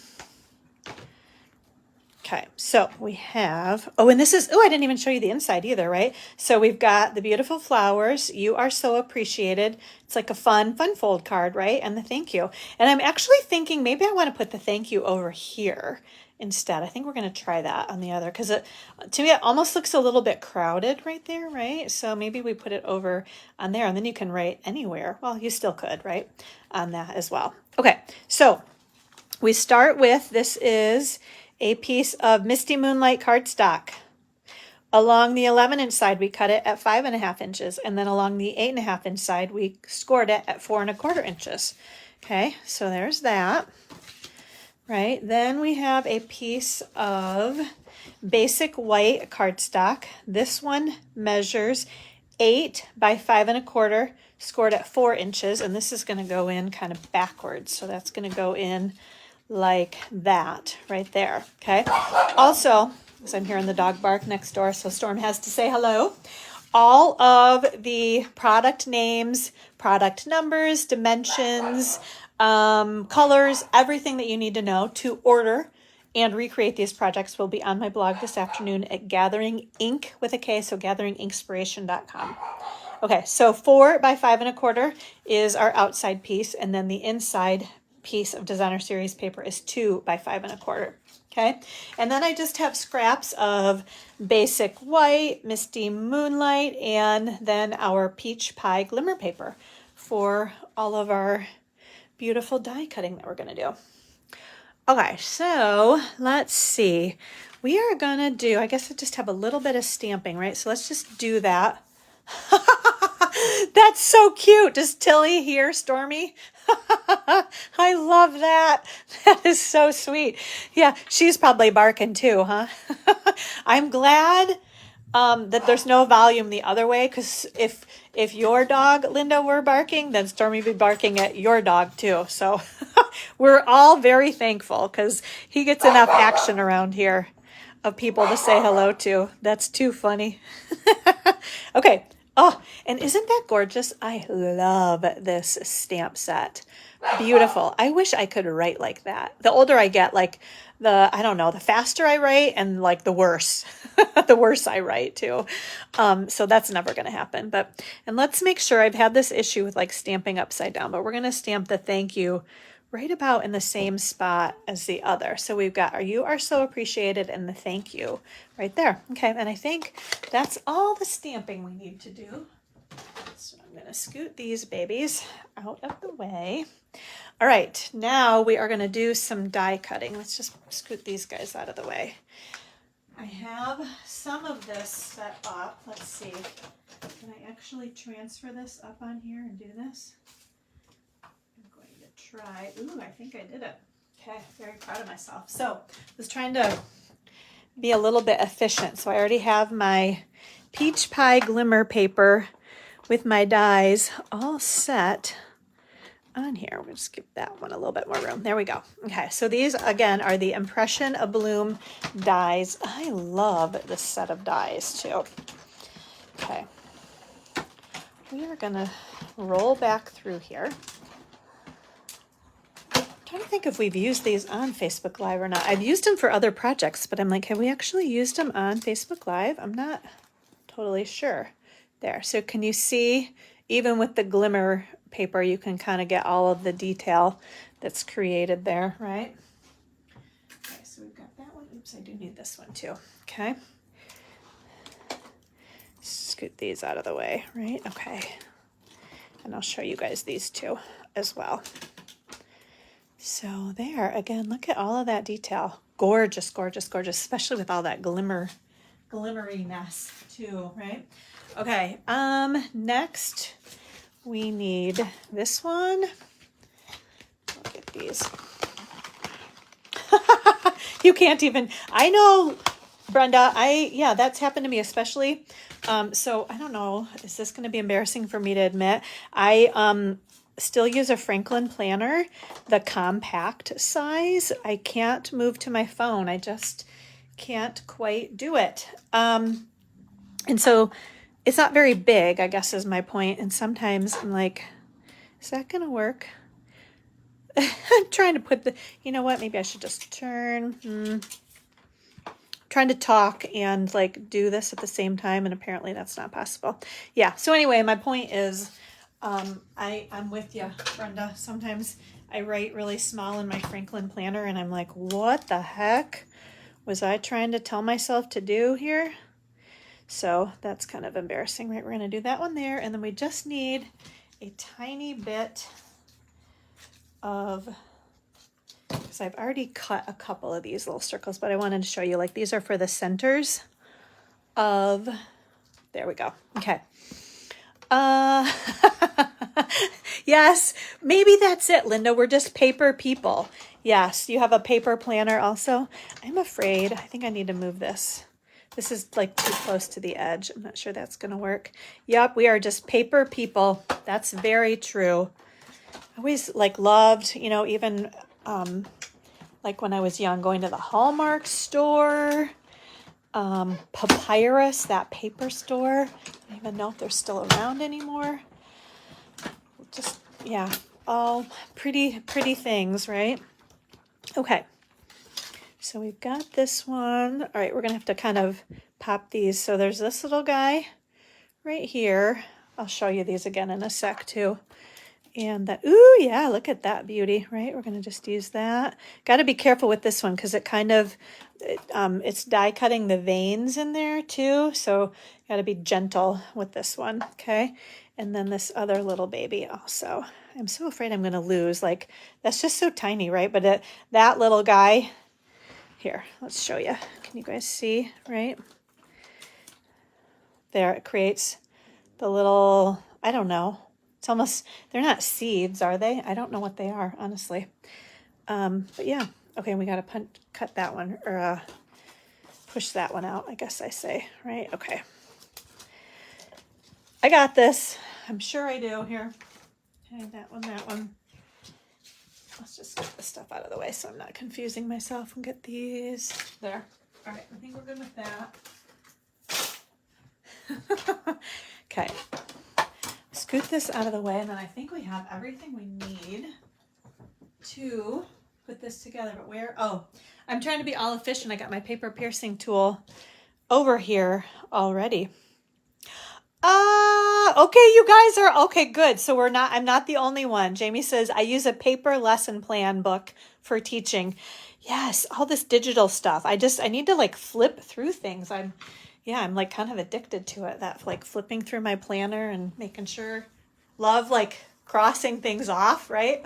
Okay, so we have, oh, and this is, oh, I didn't even show you the inside either, right? So we've got the beautiful flowers. You are so appreciated. It's like a fun fold card, right? And the thank you. And I'm actually thinking maybe I want to put the thank you over here instead. I think we're going to try that on the other because to me it almost looks a little bit crowded right there, right? So maybe we put it over on there and then you can write anywhere. Well, you still could, right? On that as well. Okay, so we start with, this is a piece of Misty Moonlight cardstock. Along the 11-inch side, we cut it at 5.5 inches, and then along the 8.5-inch side, we scored it at 4.25 inches. Okay, so there's that. Right, then we have a piece of basic white cardstock. This one measures 8 by 5.25, scored at 4 inches, and this is going to go in kind of backwards. So that's going to go in like that right there. Okay. Also, Because I'm hearing the dog bark next door, so Storm has to say hello. All of the product names, product numbers, dimensions, colors, everything that you need to know to order and recreate these projects will be on my blog this afternoon at Gathering Ink with a K, so gatheringinkspiration.com. Okay, so 4 by 5 1/4 is our outside piece, and then the inside piece of Designer Series paper is 2 by 5 1/4. Okay, and then I just have scraps of basic white, Misty Moonlight, and then our peach pie glimmer paper for all of our beautiful die cutting that we're going to do. Okay, so let's see. We are going to do, I guess I just have a little bit of stamping, right? So let's just do that. That's so cute. Does Tilly hear Stormy? I love that. That is so sweet. Yeah, she's probably barking too, huh? I'm glad that there's no volume the other way, because if your dog, Linda, were barking, then Stormy would be barking at your dog too. So we're all very thankful because he gets enough action around here of people to say hello to. That's too funny. Okay. Oh, and isn't that gorgeous? I love this stamp set. Beautiful. I wish I could write like that. The older I get, like I don't know, the faster I write and like the worse, the worse I write too. So that's never going to happen. And let's make sure, I've had this issue with like stamping upside down, but we're going to stamp the thank you right about in the same spot as the other. So we've got you are so appreciated and the thank you right there. Okay, and I think that's all the stamping we need to do. So I'm going to scoot these babies out of the way. All right, now we are going to do some die cutting. Let's just scoot these guys out of the way. I have some of this set up. Let's see. Can I actually transfer this up on here and do this? Try. Ooh, I think I did it. Okay, very proud of myself. So I was trying to be a little bit efficient. So I already have my peach pie glimmer paper with my dies all set on here. We'll just give that one a little bit more room. There we go. Okay, so these again are the Impression of Bloom dies. I love this set of dies too. Okay, we are gonna roll back through here. I'm trying to think if we've used these on Facebook Live or not. I've used them for other projects, but I'm like, have we actually used them on Facebook Live? I'm not totally sure. There. So can you see, even with the glimmer paper, you can kind of get all of the detail that's created there, right? Okay, so we've got that one. Oops, I do need this one too. Okay. Scoot these out of the way, right? Okay. And I'll show you guys these two as well. So there, again, look at all of that detail. Gorgeous, gorgeous, gorgeous, especially with all that glimmeriness too, right? Okay, next we need this one. Look at these. You can't even, I know, Brenda, yeah, that's happened to me especially. So I don't know, is this going to be embarrassing for me to admit? I still use a Franklin planner, the compact size. I can't move to my phone. I just can't quite do it. And so it's not very big, I guess is my point. And sometimes I'm like, is that going to work? I'm trying to put you know what? Maybe I should just turn. Trying to talk and like do this at the same time. And apparently that's not possible. Yeah. So anyway, my point is, I'm with you, Brenda. Sometimes I write really small in my Franklin planner and I'm like, what the heck was I trying to tell myself to do here? So that's kind of embarrassing, right? We're going to do that one there. And then we just need a tiny bit of, because I've already cut a couple of these little circles, but I wanted to show you, like, these are for the centers of, there we go. Okay. Yes, maybe that's it, Linda. We're just paper people. Yes, you have a paper planner also. I'm afraid, I think I need to move this. This is like too close to the edge. I'm not sure that's going to work. Yep, we are just paper people. That's very true. I always like loved, you know, even like when I was young, going to the Hallmark store Papyrus, that paper store. I don't even know if they're still around anymore. Just, yeah, all pretty things, right? Okay. So we've got this one. All right, we're going to have to kind of pop these. So there's this little guy right here. I'll show you these again in a sec too. And that, ooh, yeah, look at that beauty, right? We're going to just use that. Got to be careful with this one because it kind of, it's die cutting the veins in there too. So got to be gentle with this one, okay? And then this other little baby also. I'm so afraid I'm going to lose. Like, that's just so tiny, right? But that little guy, here, let's show you. Can you guys see, right? There, it creates the little, I don't know. It's almost, they're not seeds, are they? I don't know what they are, honestly. But yeah, okay, we got to cut that one, or push that one out, I guess I say, right? Okay. I got this. I'm sure I do. Here. Okay, that one. Let's just get this stuff out of the way so I'm not confusing myself and get these. There. All right, I think we're good with that. Okay. Scoot this out of the way, and then I think we have everything we need to put this together. But where? Oh, I'm trying to be all efficient. I got my paper piercing tool over here already. Okay, you guys are okay, good. So I'm not the only one. Jamie says, I use a paper lesson plan book for teaching. Yes, all this digital stuff. I need to like flip through things. I'm like kind of addicted to it. That like flipping through my planner and making sure, love like crossing things off, right?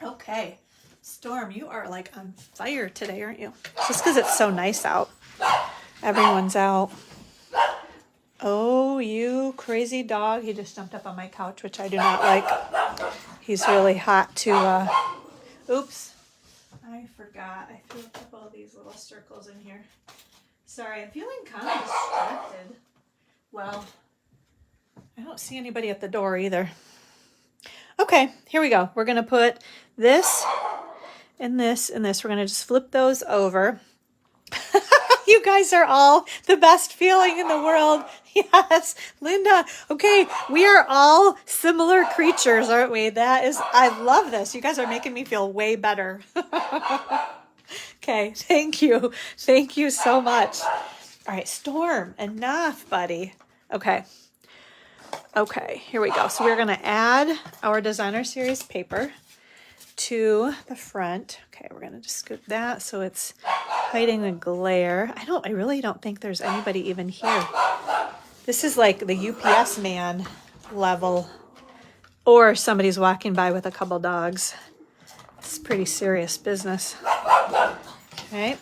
Okay, Storm, you are like on fire today, aren't you? Just because it's so nice out. Everyone's out. Oh, you crazy dog. He just jumped up on my couch, which I do not like. He's really hot to, oops. I forgot. I threw a couple of these little circles in here. Sorry, I'm feeling kind of distracted. Well, I don't see anybody at the door either. Okay, here we go. We're going to put this and this and this. We're going to just flip those over. You guys are all the best feeling in the world. Yes, Linda. Okay, we are all similar creatures, aren't we? I love this. You guys are making me feel way better. Okay, thank you. Thank you so much. All right, Storm, enough, buddy. Okay, here we go. So we're going to add our designer series paper to the front. Okay, we're going to just scoot that so it's hiding the glare. I really don't think there's anybody even here. This is like the UPS man level, or somebody's walking by with a couple dogs. It's pretty serious business. Okay.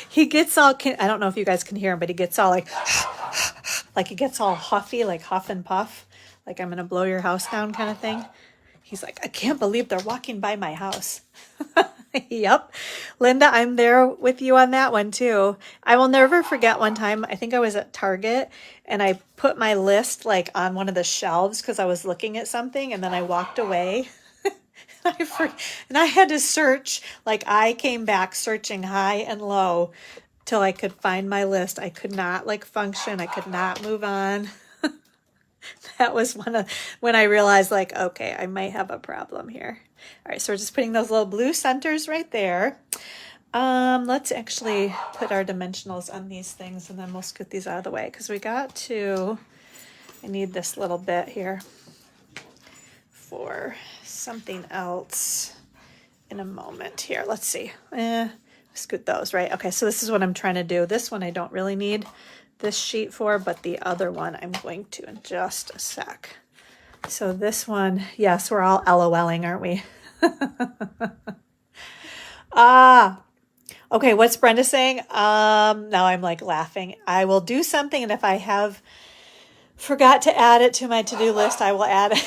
He gets all, I don't know if you guys can hear him, but he gets all like he gets all huffy, like huff and puff, like I'm going to blow your house down kind of thing. He's like, I can't believe they're walking by my house. Yep. Linda, I'm there with you on that one too. I will never forget one time, I think I was at Target and I put my list like on one of the shelves because I was looking at something and then I walked away. And I had to search, like I came back searching high and low till I could find my list. I could not like function. I could not move on. That was when I realized like, okay, I might have a problem here. All right, so we're just putting those little blue centers right there. Let's actually put our dimensionals on these things and then we'll scoot these out of the way because I need this little bit here for something else in a moment here. Let's see. Scoot those, right? Okay, so this is what I'm trying to do. This one I don't really need this sheet for, but the other one I'm going to in just a sec. So this one, yes, we're all LOLing, aren't we? Okay, what's Brenda saying? Now I'm like laughing. I will do something, and if I have forgot to add it to my to-do list, I will add it.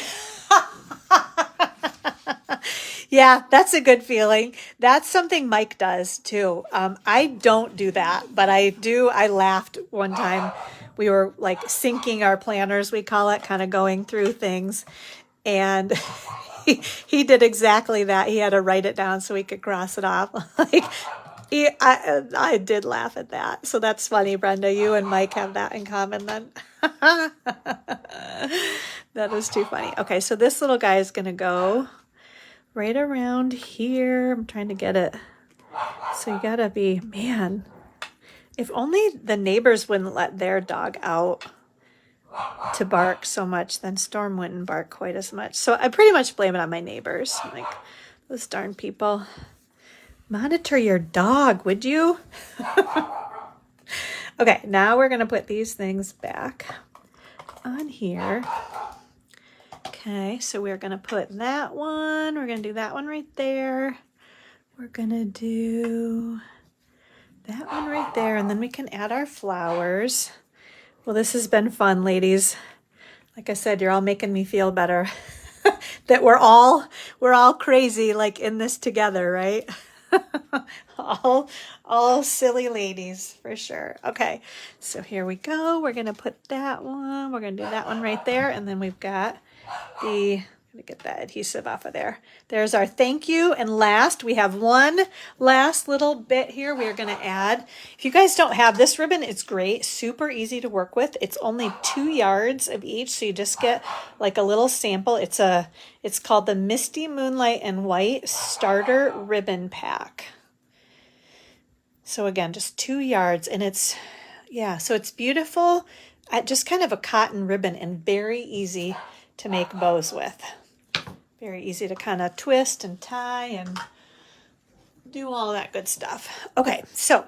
Yeah, that's a good feeling. That's something Mike does too. I don't do that, but I do. I laughed one time. We were like syncing our planners, we call it, kind of going through things. And he did exactly that. He had to write it down so he could cross it off. Like, I did laugh at that. So that's funny, Brenda. You and Mike have that in common then. That is too funny. Okay, so this little guy is going to go right around here. I'm trying to get it. So you got to be, man, if only the neighbors wouldn't let their dog out to bark so much, then Storm wouldn't bark quite as much. So I pretty much blame it on my neighbors. Like, those darn people. Monitor your dog, would you? Okay, now we're going to put these things back on here. Okay, so we're going to put that one. We're going to do that one right there. We're going to do that one right there, and then we can add our flowers. Well, this has been fun, ladies. Like I said, you're all making me feel better that we're all crazy, like in this together, right? all silly ladies for sure. Okay, so here we go. We're gonna put that one. We're gonna do that one right there, and then we've got the. I'm gonna get that adhesive off of there. There's our thank you. And last, we have one last little bit here we're gonna add. If you guys don't have this ribbon, it's great, super easy to work with. It's only 2 yards of each, so you just get like a little sample. It's called the Misty Moonlight and White Starter Ribbon Pack. So again, just 2 yards, and it's, yeah, so it's beautiful. Just kind of a cotton ribbon and very easy to make bows with. Very easy to kind of twist and tie and do all that good stuff. Okay, so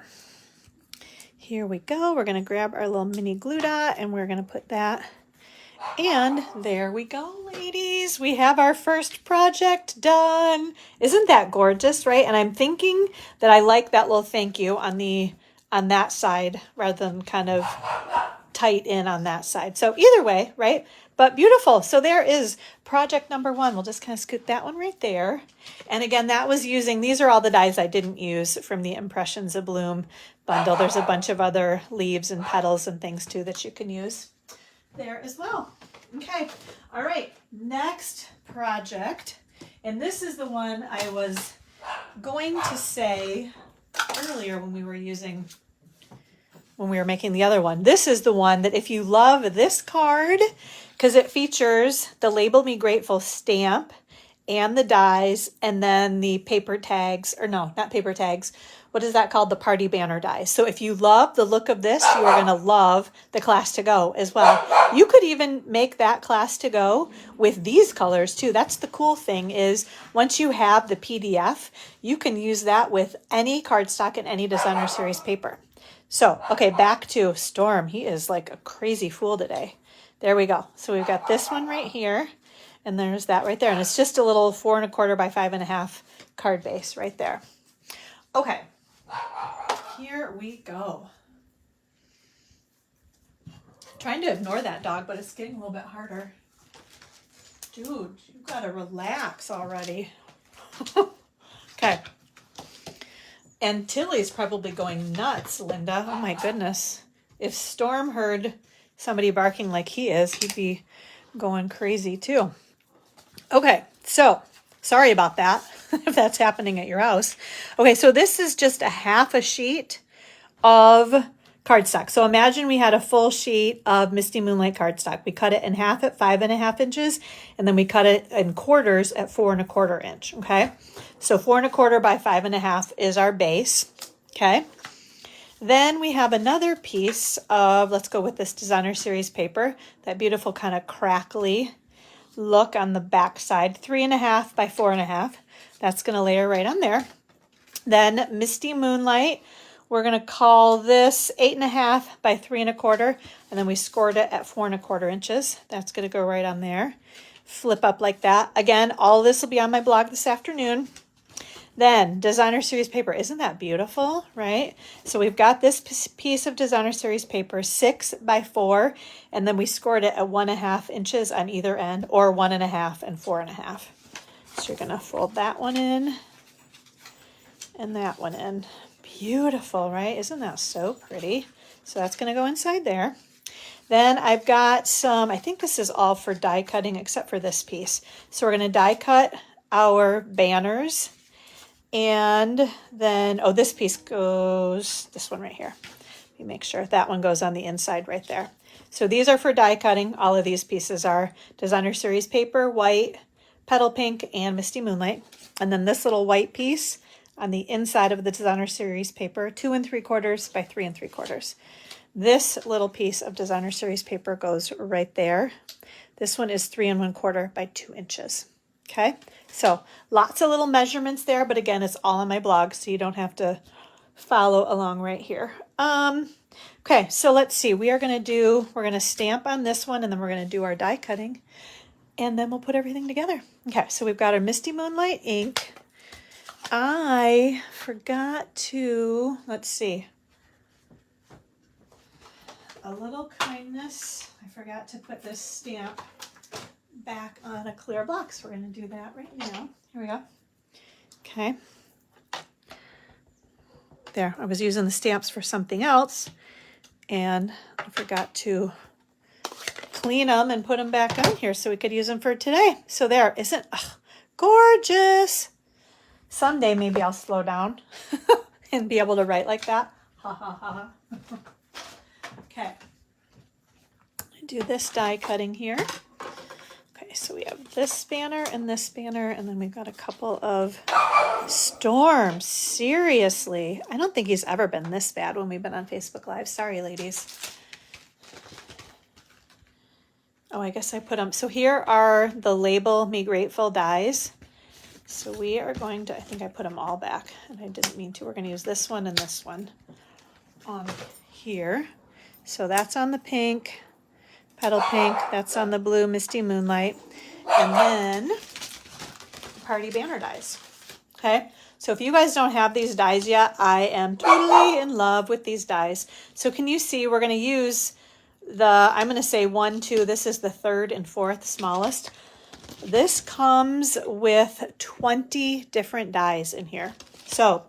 here we go. We're going to grab our little mini glue dot and we're going to put that. And there we go, ladies. We have our first project done. Isn't that gorgeous, right? And I'm thinking that I like that little thank you on that side rather than kind of tight in on that side. So either way, right? But beautiful. So there is project number one. We'll just kind of scoot that one right there. And again, that was using, these are all the dies I didn't use from the Impressions of Bloom bundle. There's a bunch of other leaves and petals and things too that you can use there as well. Okay. All right. Next project. And this is the one I was going to say earlier when we were making the other one. This is the one that if you love this card, because it features the Label Me Grateful stamp and the dies and then the paper tags, or no, not paper tags. What is that called? The party banner dies. So if you love the look of this, you are going to love the class to go as well. You could even make that class to go with these colors too. That's the cool thing is once you have the PDF, you can use that with any cardstock and any designer series paper. So, okay, back to Storm. He is like a crazy fool today. There we go. So we've got this one right here, and there's that right there. And it's just a little 4 1/4 by 5 1/2 card base right there. Okay, here we go. Trying to ignore that dog, but it's getting a little bit harder. Dude, you gotta relax already. Okay. And Tilly's probably going nuts, Linda. Oh my goodness. If Storm heard somebody barking like he is, he'd be going crazy too. Okay, so sorry about that, if that's happening at your house. Okay, so this is just a half a sheet of cardstock. So imagine we had a full sheet of Misty Moonlight cardstock. We cut it in half at 5 1/2 inches, and then we cut it in quarters at 4 1/4 inch, okay? So 4 1/4 by 5 1/2 is our base, okay? Then we have another piece of, let's go with this designer series paper, that beautiful kind of crackly look on the back side, 3 1/2 by 4 1/2. That's going to layer right on there. Then Misty Moonlight, we're going to call this 8 1/2 by 3 1/4, and then we scored it at 4 1/4 inches. That's going to go right on there. Flip up like that. Again, all of this will be on my blog this afternoon. Then designer series paper, isn't that beautiful, right? So we've got this piece of designer series paper, 6 by 4, and then we scored it at 1 1/2 inches on either end, or 1 1/2 and 4 1/2. So you're gonna fold that one in and that one in. Beautiful, right? Isn't that so pretty? So that's gonna go inside there. Then I've got some, I think this is all for die cutting except for this piece. So we're going to die cut our banners. And then, oh, this piece goes, this one right here. Let me make sure that one goes on the inside right there. So these are for die cutting. All of these pieces are designer series paper, white, petal pink, and Misty Moonlight. And then this little white piece on the inside of the designer series paper, 2 3/4 by 3 3/4. This little piece of designer series paper goes right there. This one is 3 1/4 by 2 inches. Okay, so lots of little measurements there, but again, it's all on my blog, so you don't have to follow along right here. Okay, so let's see. We're going to stamp on this one, and then we're going to do our die cutting, and then we'll put everything together. Okay, so we've got our Misty Moonlight ink. I forgot to, let's see. A little kindness. I forgot to put this stamp back on a clear block, so we're going to do that right now. Here we go. Okay. There, I was using the stamps for something else, and I forgot to clean them and put them back on here so we could use them for today. So there, isn't gorgeous? Someday maybe I'll slow down and be able to write like that. Ha ha ha. Okay. Do this die cutting here. Okay, so we have this banner, and then we've got a couple of storms. Seriously, I don't think he's ever been this bad when we've been on Facebook Live. Sorry, ladies. Oh, I guess I put them. So here are the Label Me Grateful dies. So we are going to, I think I put them all back, and I didn't mean to. We're going to use this one and this one on here. So that's on the pink. Petal pink, that's on the blue Misty Moonlight, and then party banner dies. Okay, so if you guys don't have these dies yet, I am totally in love with these dies. So can you see we're going to use I'm going to say 1, 2, this is the 3rd and 4th smallest. This comes with 20 different dies in here. So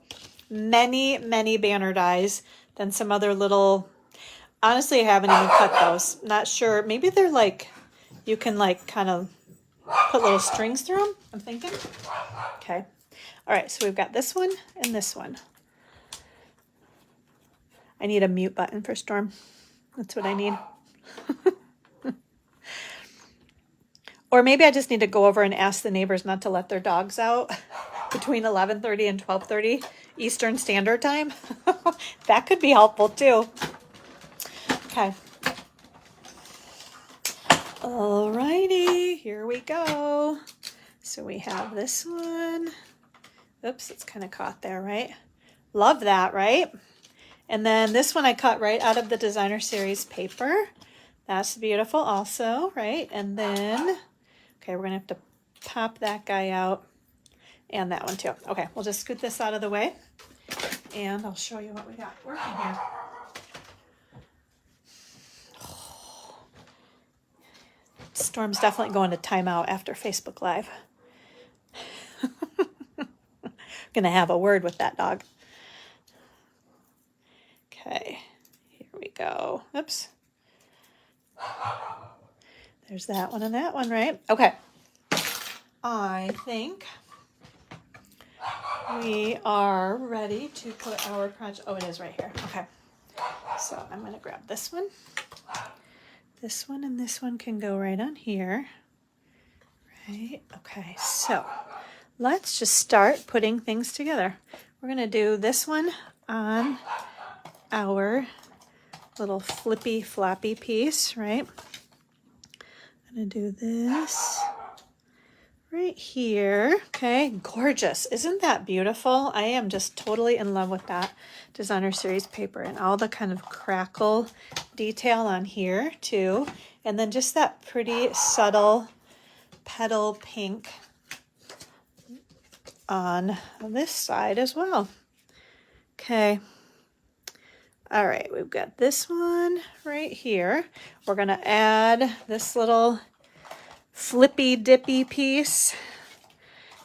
many, many banner dies, then some other little. Honestly, I haven't even cut those. Not sure. Maybe they're like, you can like kind of put little strings through them, I'm thinking. Okay. All right, so we've got this one and this one. I need a mute button for Storm. That's what I need. Or maybe I just need to go over and ask the neighbors not to let their dogs out between 11:30 and 12:30 Eastern Standard Time. That could be helpful too. Okay. Alrighty, here we go. So we have this one. Oops, it's kind of caught there, right? Love that, right? And then this one I cut right out of the designer series paper. That's beautiful also, right? And then, okay, we're gonna have to pop that guy out and that one too. Okay, we'll just scoot this out of the way and I'll show you what we got working here. Storm's definitely going to timeout after Facebook Live. I'm going to have a word with that dog. Okay, here we go. Oops. There's that one and that one, right? Okay. I think we are ready to put our project. Oh, it is right here. Okay. So I'm going to grab this one. This one and this one can go right on here. Right? Okay, so let's just start putting things together. We're going to do this one on our little flippy floppy piece, right? I'm going to do this right here. Okay, gorgeous. Isn't that beautiful? I am just totally in love with that designer series paper and all the kind of crackle detail on here too. And then just that pretty subtle petal pink on this side as well. Okay. All right, we've got this one right here. We're going to add this little flippy dippy piece.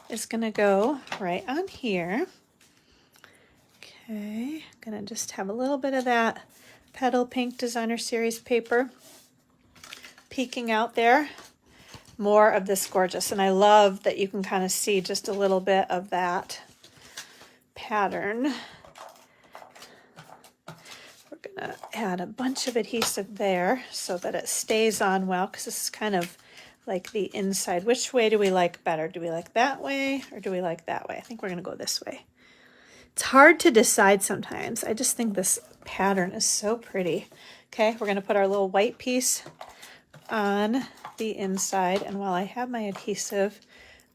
It's going to go right on here. Okay, I'm going to just have a little bit of that petal pink designer series paper peeking out there. More of this gorgeous. And I love that you can kind of see just a little bit of that pattern. We're going to add a bunch of adhesive there so that it stays on well, because this is kind of like the inside. Which way do we like better? Do we like that way or do we like that way? I think we're going to go this way. It's hard to decide sometimes. I just think this pattern is so pretty. Okay, we're going to put our little white piece on the inside, and while I have my adhesive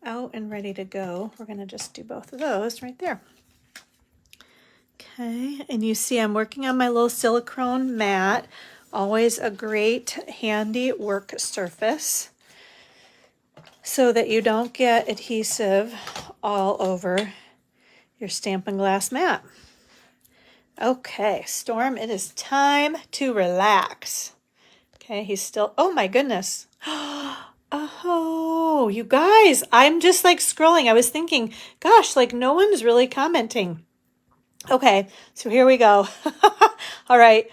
out and ready to go, we're going to just do both of those right there. Okay, and you see I'm working on my little silicone mat. Always a great handy work surface so that you don't get adhesive all over your Stampin' Glass mat. Okay, Storm, it is time to relax. Okay, he's still, oh my goodness. Oh, you guys, I'm just like scrolling. I was thinking, gosh, like no one's really commenting. Okay, so here we go. All right.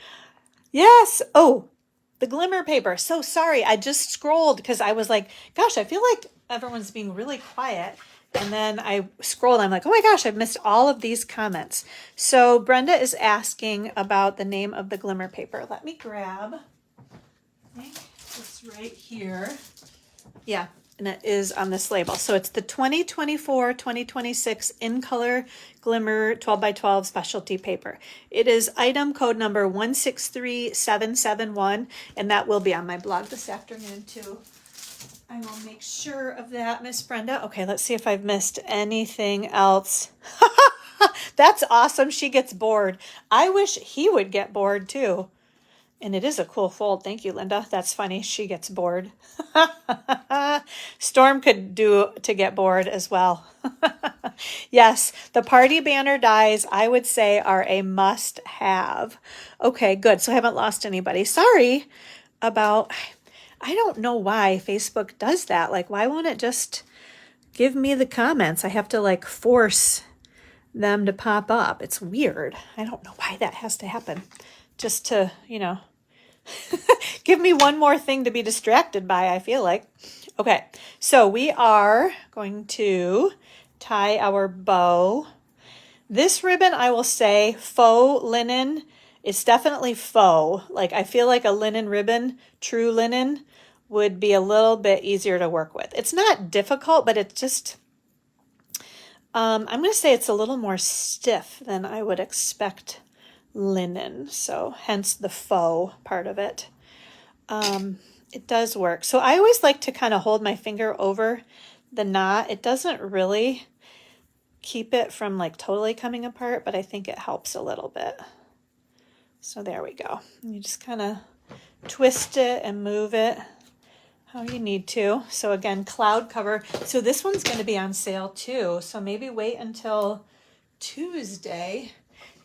Yes. Oh, the glimmer paper. So sorry. I just scrolled because I was like, gosh, I feel like everyone's being really quiet. And then I scrolled. I'm like, oh my gosh, I've missed all of these comments. So Brenda is asking about the name of the glimmer paper. Let me grab, I think it's right here. Yeah, and it is on this label. So it's the 2024-2026 in color glimmer 12x12 specialty paper. It is item code number 163771, and that will be on my blog this afternoon too. I will make sure of that, Miss Brenda. Okay, let's see if I've missed anything else. That's awesome. She gets bored. I wish he would get bored too. And it is a cool fold. Thank you, Linda. That's funny. She gets bored. Storm could do to get bored as well. Yes, the party banner dies, I would say, are a must-have. Okay, good. So I haven't lost anybody. Sorry about... I don't know why Facebook does that. Like, why won't it just give me the comments? I have to like force them to pop up. It's weird. I don't know why that has to happen. Just to, you know, give me one more thing to be distracted by, I feel like. Okay, so we are going to tie our bow. This ribbon, I will say, faux linen. It's definitely faux. Like, I feel like a linen ribbon, true linen, would be a little bit easier to work with. It's not difficult, but it's just, I'm going to say it's a little more stiff than I would expect linen. So hence the faux part of it. It does work. So I always like to kind of hold my finger over the knot. It doesn't really keep it from like totally coming apart, but I think it helps a little bit. So there we go. You just kind of twist it and move it how you need to. So again, cloud cover. So this one's going to be on sale too. So maybe wait until Tuesday.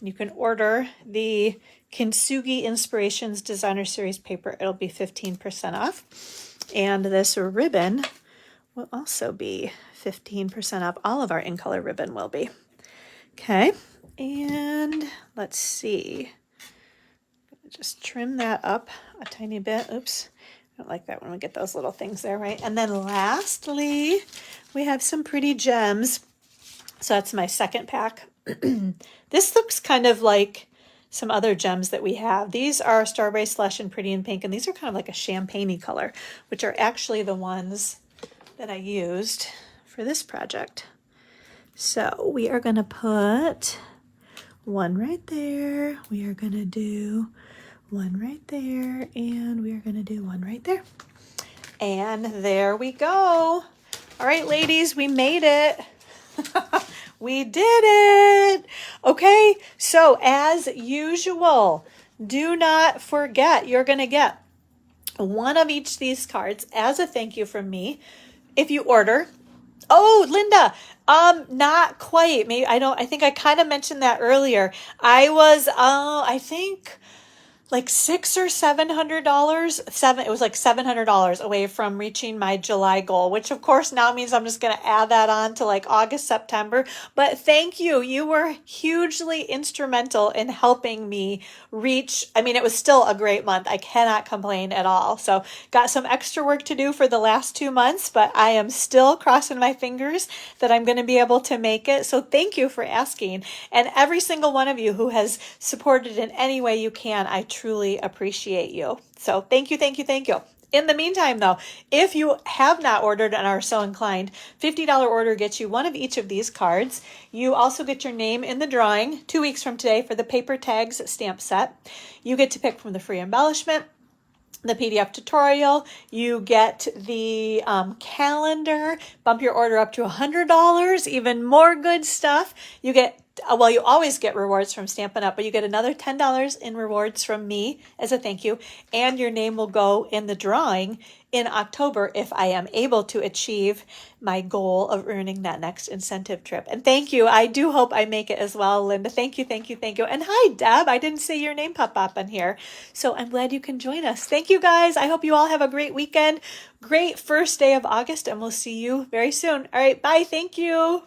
You can order the Kintsugi Inspirations Designer Series paper. It'll be 15% off. And this ribbon will also be 15% off. All of our in color ribbon will be. Okay. And let's see. Just trim that up a tiny bit. Oops, I don't like that when we get those little things there, right? And then lastly, we have some pretty gems. So that's my second pack. This looks kind of like some other gems that we have. These are Strawberry Slush and Pretty in Pink, and these are kind of like a champagne-y color, which are actually the ones that I used for this project. So we are going to put one right there. We are going to do one right there, and we are going to do one right there. And there we go. All right, ladies, we made it. We did it. Okay, so as usual, do not forget you're going to get one of each of these cards as a thank you from me if you order. Oh, Linda, not quite. Maybe I think I kind of mentioned that earlier. I was, I think, like $600 or $700. It was like $700 away from reaching my July goal, which of course now means I'm just going to add that on to like August, September. But thank you. You were hugely instrumental in helping me reach. I mean, it was still a great month. I cannot complain at all. So got some extra work to do for the last 2 months, but I am still crossing my fingers that I'm going to be able to make it. So thank you for asking. And every single one of you who has supported in any way you can, I truly appreciate you. So thank you, thank you, thank you. In the meantime, though, if you have not ordered and are so inclined, $50 order gets you one of each of these cards. You also get your name in the drawing 2 weeks from today for the paper tags stamp set. You get to pick from the free embellishment, the PDF tutorial, you get the calendar, bump your order up to $100, even more good stuff. You get, well, you always get rewards from Stampin' Up, but you get another $10 in rewards from me as a thank you, and your name will go in the drawing in October if I am able to achieve my goal of earning that next incentive trip. And thank you. I do hope I make it as well, Linda. Thank you, thank you, thank you. And hi, Deb. I didn't see your name pop up on here. So I'm glad you can join us. Thank you, guys. I hope you all have a great weekend. Great first day of August, and we'll see you very soon. All right, bye. Thank you.